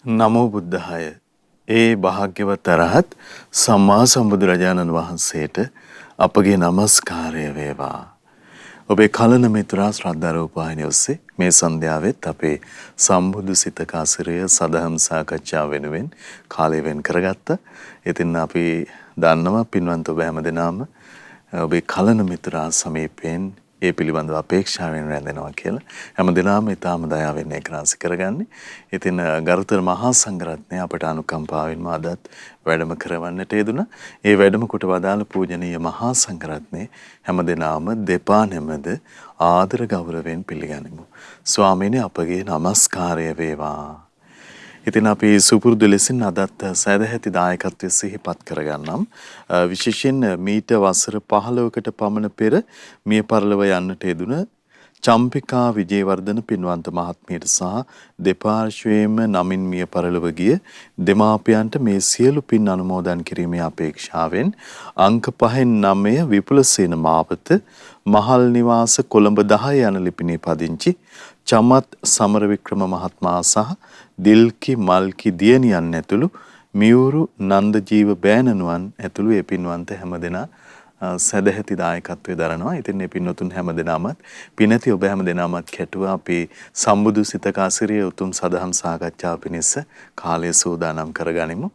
නමෝ බුද්ධාය. ඒ භාග්‍යවත් අරහත් සම්මා සම්බුදුරජාණන් වහන්සේට අපගේ নমස්කාරය වේවා. ඔබේ කලන මිතුරා ශ්‍රද්ධා රූපවාහිනිය ඔස්සේ මේ සන්ධ්‍යාවෙත් අපේ සම්බුදු සිතක අසිරිය සදහම් සාකච්ඡාව වෙනුවෙන් කාලය වෙන් කරගත්තා. ඉතින් අපි දන්නවා පින්වන්ත ඔබ හැමදෙනාම ඔබේ කලන මිතුරා සමීපයෙන් ඒ පිළිබඳව අපේක්ෂාවෙන් රැඳෙනවා කියලා හැමදෙනාම ඊටාම දයාවෙන් ඒක රාශි කරගන්නේ. ඉතින් ගරුතර මහා සංඝරත්නය අපට අනුකම්පාවෙන්ම අදත් වැඩම කරවන්නට යෙදුණා. ඒ වැඩම කොට වදාළ පූජනීය මහා සංඝරත්නය හැමදෙනාම දෙපා නැමද ආදර ගෞරවයෙන් පිළිගනිමු. ස්වාමීනි අපගේ নমස්කාරය වේවා. ඉතින් අපි සුපුරුදු ලෙසින් අදත් සෑදැහැති දායකත්වය සිහිපත් කරගන්නම්. විශේෂයෙන් මීට වසර 15කට පමණ පෙර මිය පරලොව යන්නට යෙදුන චම්පිකා විජේවර්ධන පින්වන්ත මහත්මියට සහ දෙපාර්ශ්වයේම නමින් මිය පරලොව ගිය දෙමාපියන්ට මේ සියලු පින් අනුමෝදන් කිරීමේ අපේක්ෂාවෙන් අංක 5න් 9 විපුලසේන මාවත මහල් නිවාස කොළඹ 10 යන ලිපිනේ පදිංචි චමත් සමරවික්‍රම මහත්මයා සහ දිල්කි මල්කි දියණියන් ඇතුළු මියුරු නන්දජීව බෑණනුවන් ඇතුළු ඒ පින්වන්ත හැමදෙනා සදැහැති දායකත්වයේ දරනවා. ඉතින් මේ පින්වතුන් හැමදෙනාමත් පිනැති ඔබ හැමදෙනාමත් කැටුවා අපි සම්බුදු සිතක අසිරිය උතුම් සදහම් සාකච්ඡාව පිණිස කාලය සූදානම් කරගනිමු.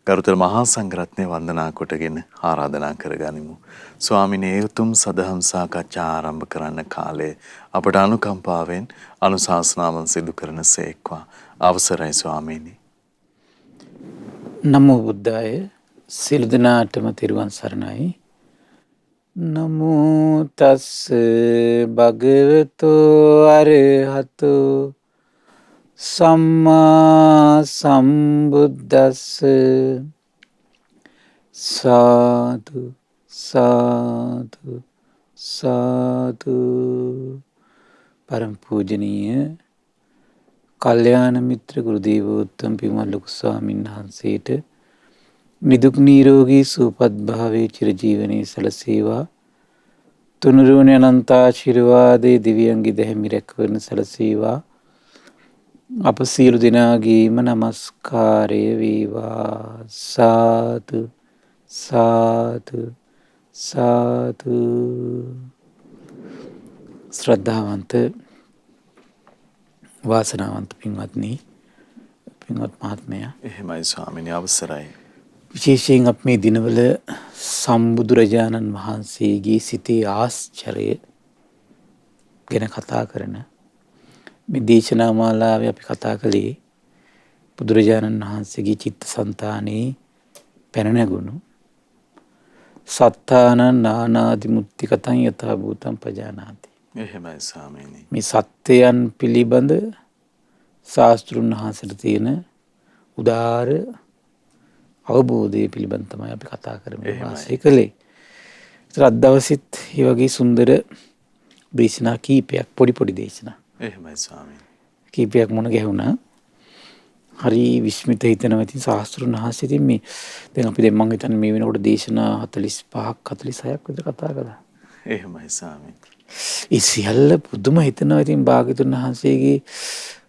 ගරුතර මහා සංඝරත්නය වන්දනා කොටගෙන ආරාධනා කරගනිමු. ස්වාමිනේ උතුම් සදහම් සාකච්ඡා ආරම්භ කරන්න කාලේ අපට අනුකම්පාවෙන් අනුශාසනාවන් සිදු කරන සේක්වා. අවසරයි ස්වාමීනි. නමෝ බුද්ධාය. සියලු දෙනාටම තෙරුවන් සරණයි. නමෝ තස් භගවතෝ අරහතෝ සම්මා සම්බුද්දස්ස. සාදු සාදු සාදු. පරම පූජනීය කල්යාණ මිත්‍ර ගුරු දේවෝත්තම පින්වත් ලොකු ස්වාමීන් වහන්සේට නිදුක් නිරෝගී සුවපත් භාවයේ චිරජීවනයේ සැලසේවා. තුනුරුවන අනන්ත ආශිර්වාදයේ දිව්‍යංගි දැහැමි රැකවරණ සැලසේවා. අප සියලු දෙනාගේම নমස්කාරය වේවා. සාදු සාදු සාදු. ශ්‍රද්ධාවන්ත වාසනාවන්ත පින්වත්නි, පින්වත් මහත්මයා. එහෙමයි ස්වාමීනි අවසරයි. විශේෂයෙන් අප මේ දිනවල සම්බුදුරජාණන් වහන්සේගේ සිතේ ආශ්චර්ය ගැන කතා කරන මේ දේශනා මාලාවේ අපි කතා කළේ බුදුරජාණන් වහන්සේගේ චිත්තසංතානයේ පැන නැගුණු සත්තානං නානාදි මුත්‍ති කතං යථා භූතං පජානාති. එහෙමයි ස්වාමීනි. මේ සත්‍යයන් පිළිබඳ ශාස්ත්‍රුන් වහන්සේට තියෙන උදාර අවබෝධය පිළිබඳ තමයි අපි කතා කරමින් වාසය කළේ. ඒතර අද දවසෙත් මේ වගේ සුන්දර දේශනා කීපයක්, පොඩි පොඩි දේශනා එහෙමයි ස්වාමීනි. කීපයක් මුණ ගැහුණා. හරි විස්මිත හිතෙනවා. ඉතින් ශාස්ත්‍රුන් වහන්සේ ඉතින් මේ දැන් අපි දැන් මම හිතන්නේ මේ වෙනකොට දේශනා 45ක් 46ක් විතර කතා කළා. එහෙමයි ස්වාමීනි. ඒ සියල්ල පුදුම හිතනවා. ඉතින් භාග්‍යතුන් වහන්සේගේ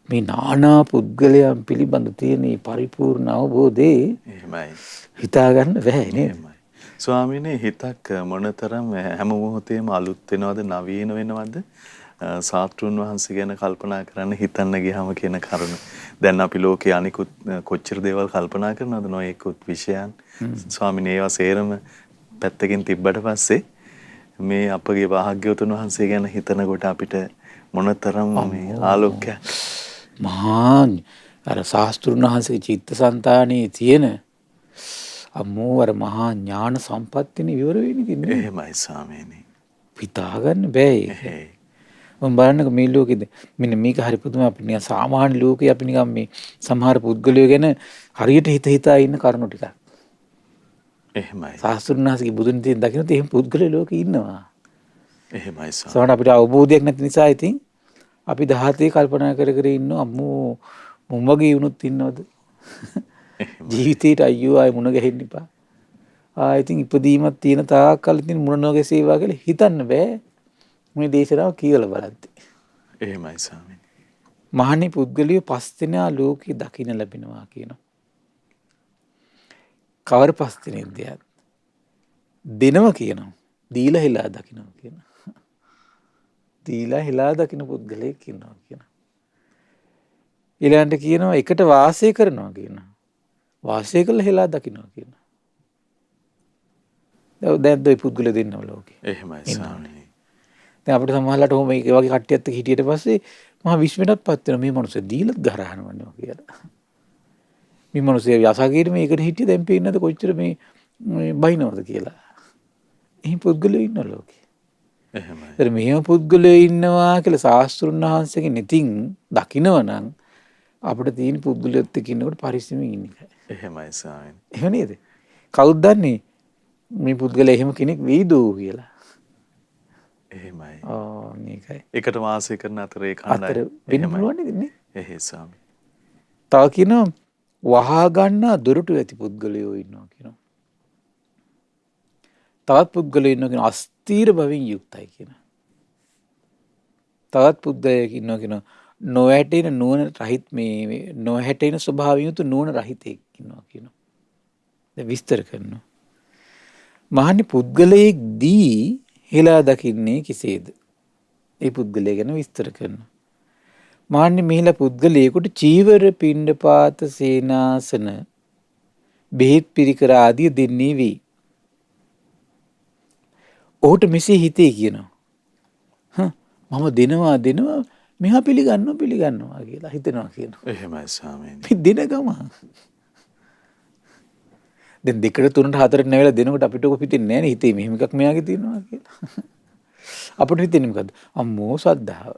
මේ නානා පුද්ගලයන් පිළිබඳ තියෙන මේ පරිපූර්ණ අවබෝධේ එහෙමයි. හිතා ගන්න බැහැ නේද? එහෙමයි. ස්වාමීනි හිතක් මොනතරම් හැම මොහොතේම අලුත් වෙනවද නවීන වෙනවද සාත්‍රුන් වහන්සේ ගැන කල්පනා කරන්න හිතන්න ගියාම කියන කරුණ. දැන් අපි ලෝකේ අනිකුත් කොච්චර දේවල් කල්පනා කරනවද නොයෙකුත් විෂයන්. ස්වාමීනි ඒවා සේරම පැත්තකින් තිබ්බට පස්සේ මේ අපගේ භාග්‍යවතුන් වහන්සේ ගැන හිතනකොට අපිට මොනතරම් මේ ආලෝකයක් මහා අර ශාස්ත්‍රුන් වහන්සේගේ චිත්තසංතානයේ තියෙන අමෝ අර මහා ඥාන සම්පත්තිනේ විවර වෙන්නේ ඉතින්. එහෙමයි ස්වාමීනි. හිතා ගන්න බෑ ඒක. මම බලන්නකො මේ ලෝකෙද මෙන්න මේක හරි පුදුම. අපි නිකන් සාමාන්‍ය ලෝකේ අපි නිකන් මේ සමහර පුද්ගලයෝ ගැන හරියට හිතා ඉන්න කරුණු ටිකක්. එහෙමයි. ශාස්ත්‍රුන් වහන්සේගේ බුදුන් තියෙන දකින්නත් එහෙම පුද්ගලයෝ ලෝකේ ඉන්නවා. එහෙමයි ස්වාමීනි. සමහර අපිට අවබෝධයක් නැති නිසා ඉතින් අපි 17 කල්පනා කර කර ඉන්නවා. අම්මෝ මුන් වගේ වුණොත් ඉන්නවද? ජීවිතේට අයියෝ ආයි මුණ ගැහෙන්න එපා. ඉතින් ඉපදීමක් තියෙන තාක් කල් ඉතින් මුණ නොගැසේවා කියලා හිතන්න බෑ. මේ දේශනාව කියලා බලද්දි. එහෙමයි ස්වාමීනි. මහණි පුද්ගලිය 5 දෙනා ලෝකේ දකින්න ලැබෙනවා කියනවා. කවර 5 දෙනෙක්ද? දෙනවා කියනවා. දීලා හිලා දකින්නවා කියනවා. දීලා හිලා දකින්න පුද්ගලයෙක් ඉන්නවා කියනවා. ඊළඟට කියනවා එකට වාසය කරනවා කියනවා. වාසය කළ හිලා දකින්නවා කියනවා. දැන් දෙයි පුද්ගලයෙක් දෙන්නවා ලෝකේ. එහෙමයි ස්වාමීනි. දැන් අපිට සමහරවිට ඔහොම මේ වගේ කට්ටියත් එක්ක හිටියට පස්සේ මහා විශ්මයටපත් වෙනවා මේ මිනිස්සු දීලත් ගහරහනවා කියලා. මේ මිනිස්සු යසගීර මේකට හිටිය දැන් පේන්නේ නැද කොච්චර මේ බයිනවද කියලා. එහෙම පුද්ගලයෝ ඉන්න ලෝකේ. එහෙමයි. ඒතර මෙහෙම පුද්ගලයෝ ඉන්නවා කියලා ශාස්ත්‍රුන් වහන්සේගෙන් ඉතින් දකින්නවනම් අපිට තියෙන පුද්ගලයොත් එක්ක ඉන්නකොට පරිස්සමෙන් ඉන්න එකයි. එහෙමයි ස්වාමීනි. එහෙම නේද? කවුද දන්නේ මේ පුද්ගලයා එහෙම කෙනෙක් වෙයිද කියලා? එහෙමයි. මේකයි. එකට වාසය කරන අතර ඒ අතර වෙන්න පුළුවන් නේද නේ? එහෙයි ස්වාමී. තව කියනවා වහා ගන්නා දොරටු ඇති පුද්ගලයෝ ඉන්නවා කියනවා. තවත් පුද්ගලයෝ ඉන්නවා කියනවා අස්තීර බවින් යුක්තයි කියනවා. තවත් පුද්ගලයෙක් ඉන්නවා කියනවා නොහැටෙන නුවණ රහිත මේ නොහැටෙන ස්වභාවයෙන් යුතු නුවණ රහිතෙක් ඉන්නවා කියනවා. දැන් විස්තර කරනවා. මහනි පුද්ගලයෙක් දී හෙලා දකින්නේ කෙසේද? ඒ පුද්ගලයා ගැන විස්තර කරනවා. මහනි මෙහිලා පුද්ගලයෙකුට චීවර පිණ්ඩපාත සේනාසන බෙහෙත් පිරිකර ආදිය දෙන්නේ වේ. ඔහුට මෙසේ හිතේ කියනවා. මම දෙනවා මෙහා පිළිගන්නවා කියලා හිතනවා කියනවා. එහෙමයි ස්වාමීනි. මේ දෙන ගම. දැන් 2ට 3ට 4ට නැවිලා දෙනකොට අපිට ඔක හිතෙන්නේ නැහැ නේ හිතේ මෙහෙම එකක් මෙයාගේ තියෙනවා කියලා. අපිට හිතෙන්නේ මොකද්ද? අම්මෝ සද්ධාව.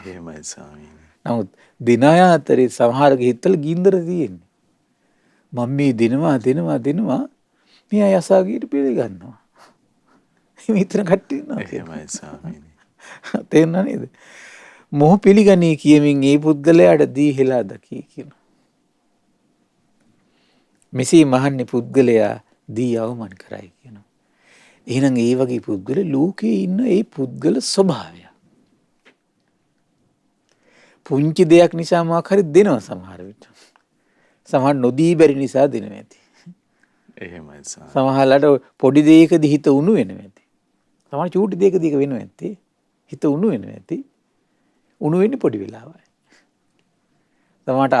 එහෙමයි ස්වාමීනි. නමුත් දින අය අතරේ සමහරගේ හිතවල ගින්දර තියෙන්නේ. මම මේ දෙනවා මේ අය අසාගීට පිළිගන්නවා. මිත්‍ර කට්ටිය ඉන්නවා. එහෙමයි ස්වාමීනි. තේරුණා නේද? මොහ පිළිගනී කියමින් ඒ පුද්ගලයාට දී හෙලා දකී කියනවා. මෙසේ මහන්නේ පුද්ගලයා දී අවමන් කරයි කියනවා. එහෙනම් ඒ වගේ පුද්ගල ලෝකේ ඉන්න ඒ පුද්ගල ස්වභාවය. පුංචි දෙයක් නිසා මොකක් හරි දෙනවා සමහර විට. සමහර නොදී බැරි නිසා දෙනවා ඇති. එහෙමයි ස්වාමීනි. සමහරලාට පොඩි දෙයකදී හිත උණු වෙනවා ඇති. සමහර චූටි දෙයකදී ඒක වෙනවා ඇති. හිත උණු වෙනවා ඇති. උණු වෙන්නේ පොඩි වෙලාවයි. සමහරට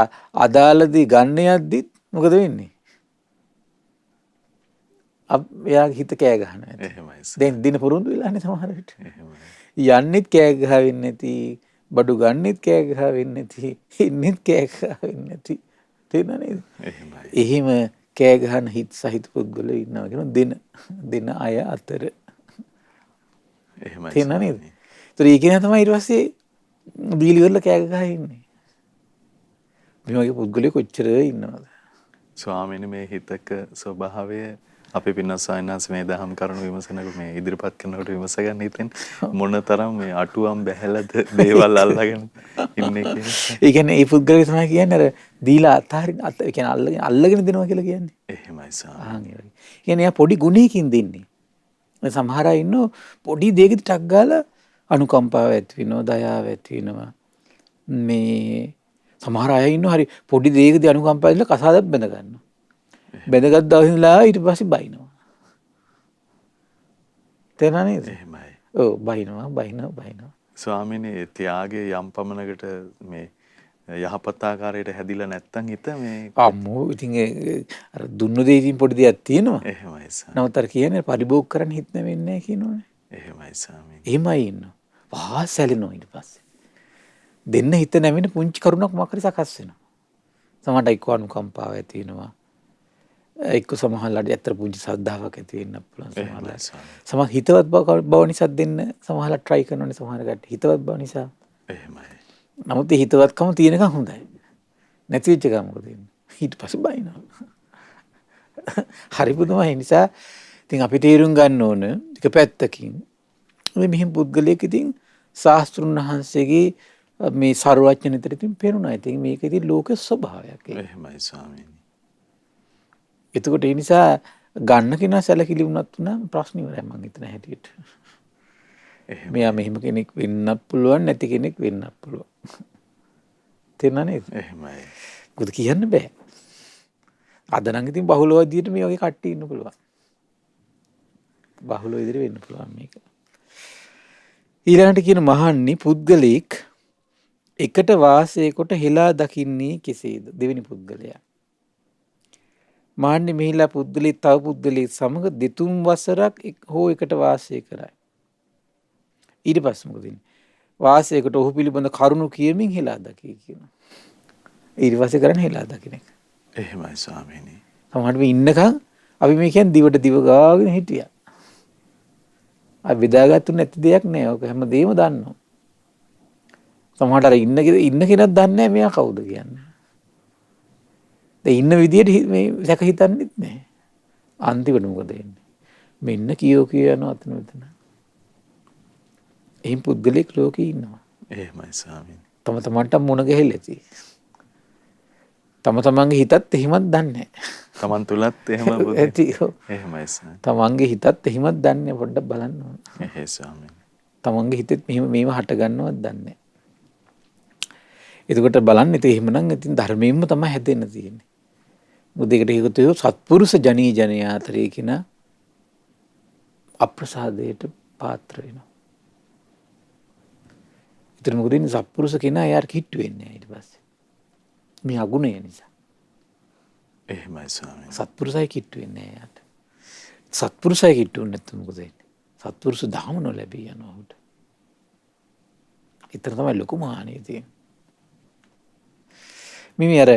අදාළදී ගන්න යද්දිත් මොකද වෙන්නේ? එයාගේ හිත කෑ ගහනවා ඇති. එහෙමයි. දැන් දින පුරුදු වෙලානේ සමහර විට. එහෙමයි. යන්නෙත් කෑ ගහවෙන්නේ නැති, බඩු ගන්නෙත් කෑ ගහවෙන්නේ නැති, ඉන්නෙත් කෑ ගහවෙන්නේ නැති. තේරුණා නේද? එහෙමයි. එහෙම කෑ ගහන හිත සහිත පුද්ගලයෝ ඉන්නවා කියන දින අය අතර. එහෙමයි. තේරුණා නේද? ඒතර ඒ කියන තමයි ඊට පස්සේ දීලි වල කෑ ගහ ඉන්නේ. මේ වගේ පුද්ගලයෝ කොච්චර ඉන්නවද? ස්වාමීනි මේ හිතක ස්වභාවය අපි පින්නස් සායනාස් මේ දහම් කරුණු විමසනකොට මේ ඉදිරිපත් කරනකොට විමස ගන්න හිතෙන් මොනතරම් මේ අටුවම් බැහැලද දේවල් අල්ලගෙන ඉන්නේ කියලා. ඒ කියන්නේ ඒ පුද්ගලයා තමයි කියන්නේ අර දීලා අතහරින ඒ කියන්නේ අල්ලගෙන දෙනවා කියලා කියන්නේ. එහෙමයි ස්වාමීනි. ඒ වගේ. කියන්නේ එයා පොඩි ගුණයකින් දෙන්නේ. සමහර අය ඉන්නෝ පොඩි දෙයකට ටක් ගාලා අනුකම්පාව ඇති වෙනවා, දයාව ඇති වෙනවා. මේ සමහර අය ඉන්නෝ හරි පොඩි දෙයකදී අනුකම්පාව ඉල්ල කසාදක් බැඳ ගන්නවා. බැඳගත් දවසේ ඉඳලා ඊට පස්සේ බයිනවා. තේරුණා නේද? එහෙමයි. ඔව් බයිනවා. ස්වාමීනි ත්‍යාගයේ යම් පමණකට මේ යහපත් ආකාරයට හැදිලා නැත්තම් හිත මේ අම්මෝ ඉතින් අර දුන්නු දෙය ඉතින් පොඩි දෙයක් තියෙනවා. එහෙමයි ස්වාමීනි. නමුත් අර කියන්නේ පරිභෝග කරන්න හිත නැවෙන්නේ නැහැ කියනෝනේ. එහෙමයි ස්වාමීනි. එහෙමයි ඉන්නවා. වහා සැලෙනවා ඊට පස්සේ. දෙන්න හිත නැවෙන පුංචි කරුණක් මොකක් හරි සකස් වෙනවා. සමහරට එක්ක අනුකම්පාව ඇති වෙනවා. එක්ක සමහරලාට ඇත්තට පුංචි ශ්‍රද්ධාවක් ඇති වෙන්න පුළුවන් සමහරලාට. සමහර හිතවත් බව නිසා දෙන්න සමහරලාට try කරනවානේ සමහර කට්ටිය හිතවත් බව නිසා. එහෙමයි. නමුත් ඒ හිතවත්කම තියෙනකම් හොඳයි. නැති වෙච්ච එක මොකද වෙන්නේ? ඊට පස්සේ බයිනවා. හරි පුදුමයි. නිසා ඉතින් අපි තේරුම් ගන්න ඕන එක පැත්තකින් මෙහෙම පුද්ගලයෙක් ඉතින් ශාස්ත්‍රුන් වහන්සේගේ මේ සර්වඥනිතර ඉතින් පේනුණා. ඉතින් මේක ඉතින් ලෝක ස්වභාවයක්. එහෙමයි ස්වාමීනි. එතකොට ඒ නිසා ගන්න කෙනා සැලකිලි වුණත් නම් ප්‍රශ්න ඉවරයි මං හිතන හැටියට. මෙයා මෙහෙම කෙනෙක් වෙන්නත් පුළුවන් නැති කෙනෙක් වෙන්නත් පුළුවන්. තේරුණා නේද? එහෙමයි. මොකද කියන්න බෑ. අද නම් ඉතින් බහුලව විදියට මේ වගේ කට්ටිය ඉන්න පුළුවන්. බහුලව විදියට වෙන්න පුළුවන් මේක. ඊළඟට කියන මහන්නි පුද්ගලික එකට වාසය කොට හෙලා දකින්නේ කෙසේද? දෙවෙනි පුද්ගලයා. මහන්නි මෙහිලා පුද්ගලෙක් තව පුද්ගලෙක් සමග දෙතුන් වසරක් හෝ එකට වාසය කරයි. ඊට පස්සේ මොකද වෙන්නේ? වාසයකට ඔහු පිළිබඳ කරුණු කියමින් හෙලා දකී කියනවා. ඊට පස්සේ කරන්නේ හෙලා දකින්න එක. එහෙමයි ස්වාමීනි. සමහරවිට මේ ඉන්නකම් අපි මේ කියන්නේ දිවට දිව ගාගෙන හිටියා. අපි බෙදාගත්තු නැති දෙයක් නෑ. ඔක හැමදේම දන්නවා. සමහරට අර ඉන්න කෙනත් දන්නේ නැහැ මෙයා කවුද කියන්නේ. දැන් ඉන්න විදියට මේ සැක හිතන්නෙත් නැහැ. අන්තිමට මොකද වෙන්නේ? මෙන්න කියෝ යනවා අතන මෙතන. එහෙන් පුද්ගලික ලෝකේ ඉන්නවා. එහෙමයි ස්වාමීනි. තම තමන්ට මොන ගහෙල්ලති. තම තමන්ගේ හිතත් එහෙමත් දන්නේ නැහැ. තමන් තුලත් එහෙම ඇති. එහෙමයි ස්වාමීනි. තමන්ගේ හිතත් එහෙමත් දන්නේ නැහැ. පොඩ්ඩක් බලන්න ඕන. එහෙයි ස්වාමීනි. තමන්ගේ හිතෙත් මේව හට ගන්නවත් දන්නේ නැහැ. එතකොට බලන්න ඉතින් එහෙමනම් ඉතින් ධර්මයෙන්ම තමයි හැදෙන්න තියෙන්නේ. මොකද ඒකට හේතු වෙව සත්පුරුෂ ජනී ජනයා අතරේ කින අප්‍රසාදයට පාත්‍ර වෙනවා. ඉතින් මොකද ඉන්නේ සත්පුරුෂ කෙනා යාර කිට්ටු වෙන්නේ නැහැ ඊට පස්සේ. මේ අගුණය නිසා. එහෙමයි ස්වාමීනි. සත්පුරුෂයි කිට්ටු වෙන්නේ නැහැ යාට. සත්පුරුෂයි කිට්ටු වෙන්නේ නැත්නම් මොකද වෙන්නේ? සත්පුරුෂ ධහම නොලැබී යනවා උට. ඊතර තමයි ලොකු මානිය තියෙන්නේ. මේ අර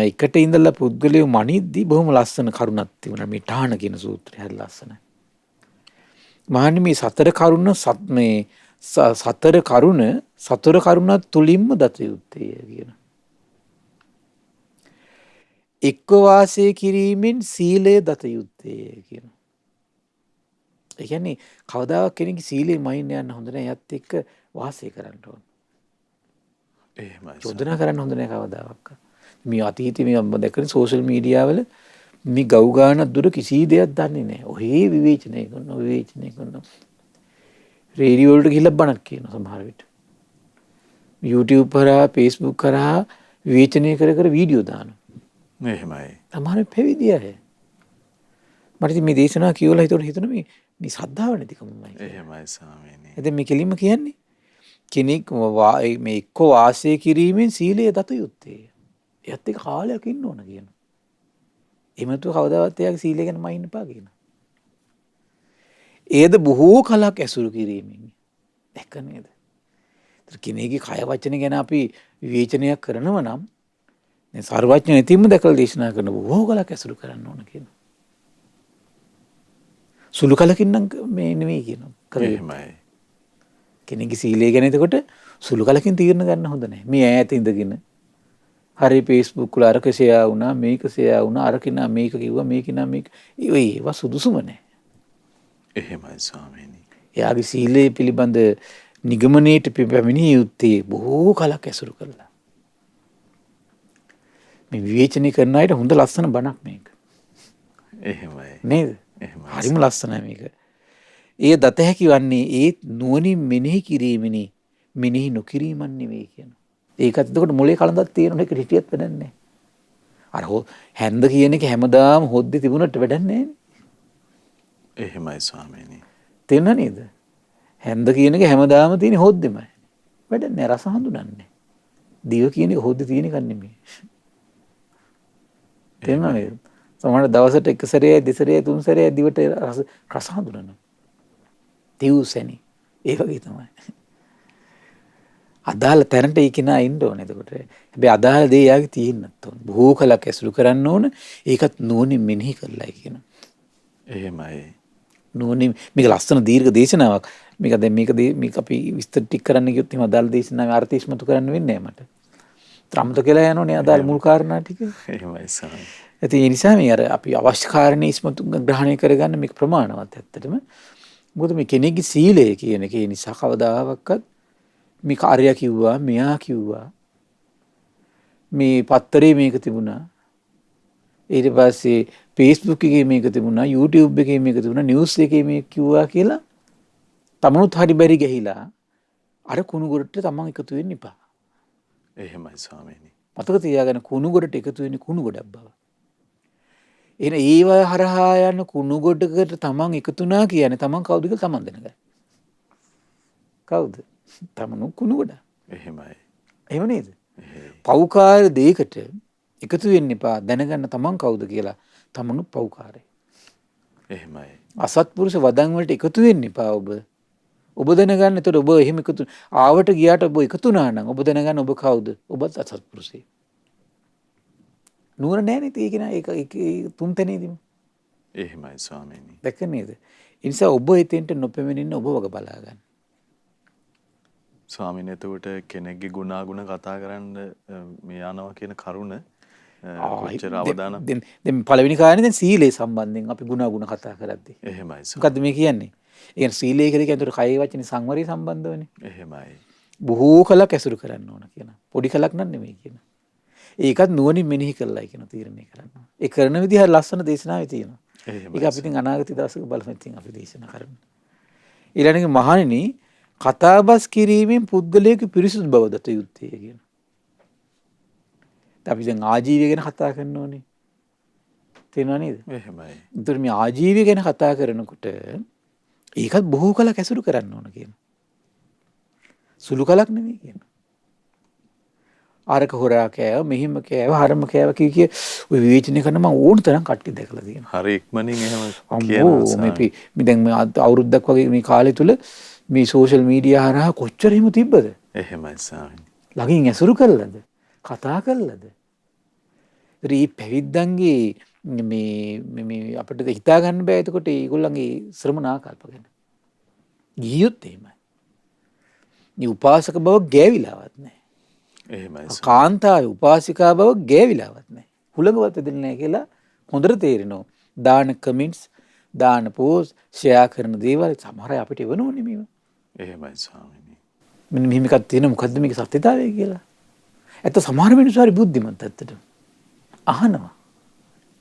එකට ඉඳලා පුද්ගලයෝ මනිද්දි බොහොම ලස්සන කරුණක් තිබුණා. මේ ඨාන කියන සූත්‍රය හරි ලස්සනයි. මහන්නේ මේ සතර කරුණ තුලින්ම දත යුත්තේ කියන. එක්ව වාසය කිරීමෙන් සීලය දත යුත්තේ කියන. ඒ කියන්නේ කවදාවත් කෙනෙක්ගේ සීලේ මයින් යන්න හොඳ නැහැ. යත් එක්ක වාසය කරන්න ඕන. එහෙමයි. චෝදනා කරන්න හොඳ නැහැ කවදාවත්. මේ අතීතයේ මේ දැකන සෝෂල් මීඩියා වල මේ ගව් ගානක් දුර කිසි දෙයක් දන්නේ නැහැ. ඔහේ විවේචනය කරනවා. රේඩියෝ වලට ගිහිල්ලා බණක් කියනවා සමහර විට. YouTube කරා, Facebook කරා විවේචනය කර වීඩියෝ දානවා. එහෙමයි. සමහර පැවිදි අය. මට ඉතින් මේ දේශනාව කියවලා හිතුණ මේ ශ්‍රද්ධාව නැතිකමයි. එහෙමයි ස්වාමීනි. එතෙන් මේ කෙලින්ම කියන්නේ කෙනෙක් මේ එක්ක වාසය කිරීමෙන් සීලය දත යුත්තේ. එයත් එක්ක කාලයක් ඉන්න ඕන කියනවා. එහෙමතු කවදාවත් එයාගේ සීලය ගැන මයින් එපා කියනවා. ඒද බොහෝ කලක් ඇසුරු කිරීමෙන්. දැක්ක නේද? කෙනෙක්ගේ කය වචන ගැන අපි විවේචනයක් කරනවා නම් දැන් සර්වඥ නැතිවම දැකලා දේශනා කරන බොහෝ කලක් ඇසුරු කරන්න ඕන කියනවා. සුළු කලකින් නම් මේ නෙමෙයි කියනවා. එහෙමයි. කෙනෙක්ගේ සීලය ගැන එතකොට සුළු කලකින් තීරණ ගන්න හොඳ නැහැ. මේ ඈත ඉඳගෙන හරි Facebook වල අරක ෂෙයා වුණා, මේක ෂෙයා වුණා, අර කෙනා මේක කිව්වා, මේ කෙනා මේක. ඒවා සුදුසුම නැහැ. එහෙමයි ස්වාමීනි. එයාගේ සීලය පිළිබඳ නිගමනයට පැමිණිය යුත්තේ බොහෝ කලක් ඇසුරු කරලා. මේ විවේචනය කරන අයට හොඳ ලස්සන බණක් මේක. එහෙමයි. නේද? එහෙමයි. හරිම ලස්සනයි මේක. ඒ දත හැකි වන්නේ ඒ නුවණින් මෙනෙහි කිරීමෙනි, මෙනෙහි නොකිරීමක් නෙවෙයි කියන. ඒකත් එතකොට මොලේ කලඳක් තියෙන එක හිටියත් වැඩක් නැහැ. අර හැන්ද කියන එක හැමදාම හොද්දේ තිබුණට වැඩක් නැහැ. එහෙමයි ස්වාමීනි. තේරෙනව නේද? හැන්ද කියන එක හැමදාම තියෙන හොද්දෙමයි. වැඩක් නැහැ, රස හඳුනන්නේ. දිව කියන එක හොද්දේ තියෙන එකක් නෙමෙයි. තේරෙනව නේද? සමහර දවසට එක සැරේයි දෙසරේයි තුන් සැරේයි දිවට රස හඳුනනවා. තිව්සැනි. ඒ වගේ තමයි. අදාළ තැනට ඒ කෙනා ඉන්න ඕනේ එතකොට. හැබැයි අදාළ දේ යාගේ තියෙන්නත් ඕන. බොහෝ කලක් ඇසුරු කරන්න ඕන. ඒකත් නුවණින් මෙනෙහි කරලායි කියනවා. එහෙමයි. නුවණින් මේක ලස්සන දීර්ඝ දේශනාවක්. මේක අපි විස්තර ටික කරන්න ගියොත් එහෙම අදාළ දේශනාවේ අර්ථය ඉස්මතු කරන්න වෙන්නේ නැහැ මට. ත්‍රාමත කියලා යනෝනේ අදාළ මුල් කාරණා ටික. එහෙමයි ස්වාමීනි. ඒ නිසා මේ අර අපි අවශ්‍ය කාරණේ ඉස්මතු ග්‍රහණය කරගන්න මේක ප්‍රමාණවත් ඇත්තටම. මොකද මේ කෙනෙක්ගේ සීලය කියන එකේ නිසා කවදාවත් මේ කාර්යය කිව්වා, මෙයා කිව්වා, මේ පත්තරේ මේක තිබුණා, ඊට පස්සේ Facebook එකේ මේක තිබුණා, YouTube එකේ මේක තිබුණා, නිවුස් එකේ මේක කිව්වා කියලා තමනුත් හරි බැරි ගහිලා අර කුණු ගොඩට තමන් එකතු වෙන්න එපා. එහෙමයි ස්වාමීනි. මතක තියාගන්න කුණු ගොඩට එකතු වෙන්නේ කුණු ගොඩක් බව. එහෙනම් ඒවා හරහා යන කුණු ගොඩකට තමන් එකතු වුණා කියන්නේ තමන් කවුද කියලා තමන් දැනගන්න. කවුද? තමන් කුණු ගොඩ. එහෙමයි. එහෙම නේද? පෞකාර දෙයකට එකතු වෙන්න එපා දැනගන්න තමන් කවුද කියලා. තමන් පෞකාරයි. එහෙමයි. අසත්පුරුෂ වදන් වලට එකතු වෙන්න එපා ඔබ. ඔබ දැනගන්න. එතකොට ඔබ එහෙම එකතු ආවට ගියාට ඔබ එකතු වුණා නම් ඔබ දැනගන්න ඔබ කවුද? ඔබත් අසත්පුරුෂයෙක්. නුවණ නැහැ නේද? ඒක තුන් තැනේදීම. එහෙමයි ස්වාමීනි. දැක්ක නේද? ඒ නිසා ඔබ එතෙන්ට නොපෙමිණෙන්න ඔබ වග බලා ගන්න. ස්වාමීනි එතකොට කෙනෙක්ගේ ගුණාගුණ කතා කරන්න මේ යනවා කියන කරුණ කොච්චර අවදානම්. දැන් පළවෙනි කාරණේ දැන් සීලේ සම්බන්ධයෙන් අපි ගුණාගුණ කතා කරද්දී. එහෙමයි. මොකද්ද මේ කියන්නේ? ඒ කියන්නේ සීලය කියලා කියන්නේ ඒතර කය වචනේ සංවරය සම්බන්ධවනේ. එහෙමයි. බොහෝ කලක් ඇසුරු කරන්න ඕන කියන. පොඩි කලක් නන් නෙමෙයි කියන. ඒකත් නුවණින් මෙනෙහි කරලා කියන තීරණය කරන්න. ඒ කරන විදිහ ලස්සන දේශනාවේ තියෙනවා. ඒක අපි ඉතින් අනාගත දවසක බලමු ඉතින් අපි දේශනා කරමු. ඊළඟට මහණෙනි කතාබස් කිරීමෙන් පුද්ගලයෙකු පිරිසුදු බව දත යුත්තේ කියන. අපි දැන් ආජීවය ගැන කතා කරනෝනේ. තේරෙනව නේද? එහෙමයි. ඒතර මේ ආජීවය ගැන කතා කරනකොට ඒකත් බොහෝ කලක් ඇසුරු කරන්න ඕන කියන. සුළු කලක් නෙමෙයි කියන. ආරක හොරා කෑව මෙහිම කෑව හරම කෑව කිය ඔය විවේචනය කරන මම ඕන තරම් කට්ටිය දැකලා තියෙනවා. හරි ඉක්මනින් එහෙම කියනවා. මේ දැන් මේ අවුරුද්දක් වගේ මේ කාලය තුල මේ සෝෂල් මීඩියා හරහා කොච්චර හිම තිබ්බද? එහෙමයි ස්වාමීනි. ළඟින් ඇසුරු කළාද? කතා කළාද? ඒ පැවිද්දන්ගේ මේ අපිට හිතා ගන්න බෑ. එතකොට ඒගොල්ලන්ගේ ශ්‍රමණාකල්ප ගැන. ගියොත් එහෙමයි. මේ උපාසක බව ගෑවිලාවත් නැහැ. එහෙමයි. කාන්තාවේ උපාසිකා බව ගෑවිලාවත් නැහැ. හුලඟවත් දෙන්නේ නැහැ කියලා හොඳට තේරෙනවා. දාන කමෙන්ට්ස්, දාන පෝස්ට්, ෂෙයා කරන දේවල් සමහර අය අපිට එවනෝනේ මේවා. එහෙමයි ස්වාමීනි. මෙන්න මෙහෙම එකක් තියෙනවා. මොකද්ද මේක සත්‍යතාවය කියලා. ඇත්ත සමහර මිනිස්සු හරි බුද්ධිමත් ඇත්තට. අහනවා.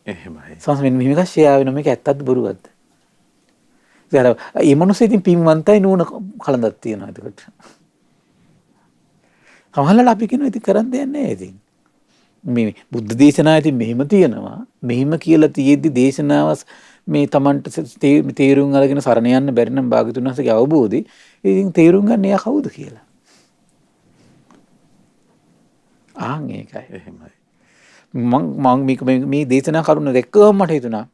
එහෙමයි. සංස්මෙන් මෙහෙම එකක් ෂෙයා වෙනවා මේක ඇත්තද බොරුවක්ද? ඒ මනුස්සය ඉතින් පින්වන්තයි නුවණ කලඳක් තියෙනවා එතකොට. සමහරවිට අපි කියනවා ඉතින් කරන් දෙයක් නැහැ ඉතින්. මේ බුද්ධ දේශනාව ඉතින් මෙහෙම තියෙනවා. මෙහෙම කියලා තියෙද්දි දේශනාව මේ Tamanට තේරුම් අරගෙන සරණ යන්න බැරි නම් භාගතුන් වහන්සේගේ අවබෝධي ඉතින් තේරුම් ගන්න එයා කවුද කියලා. ආන් ඒකයි. එහෙමයි. මම මේ දේශනා කරුණ දැක්කම මට හිතුණා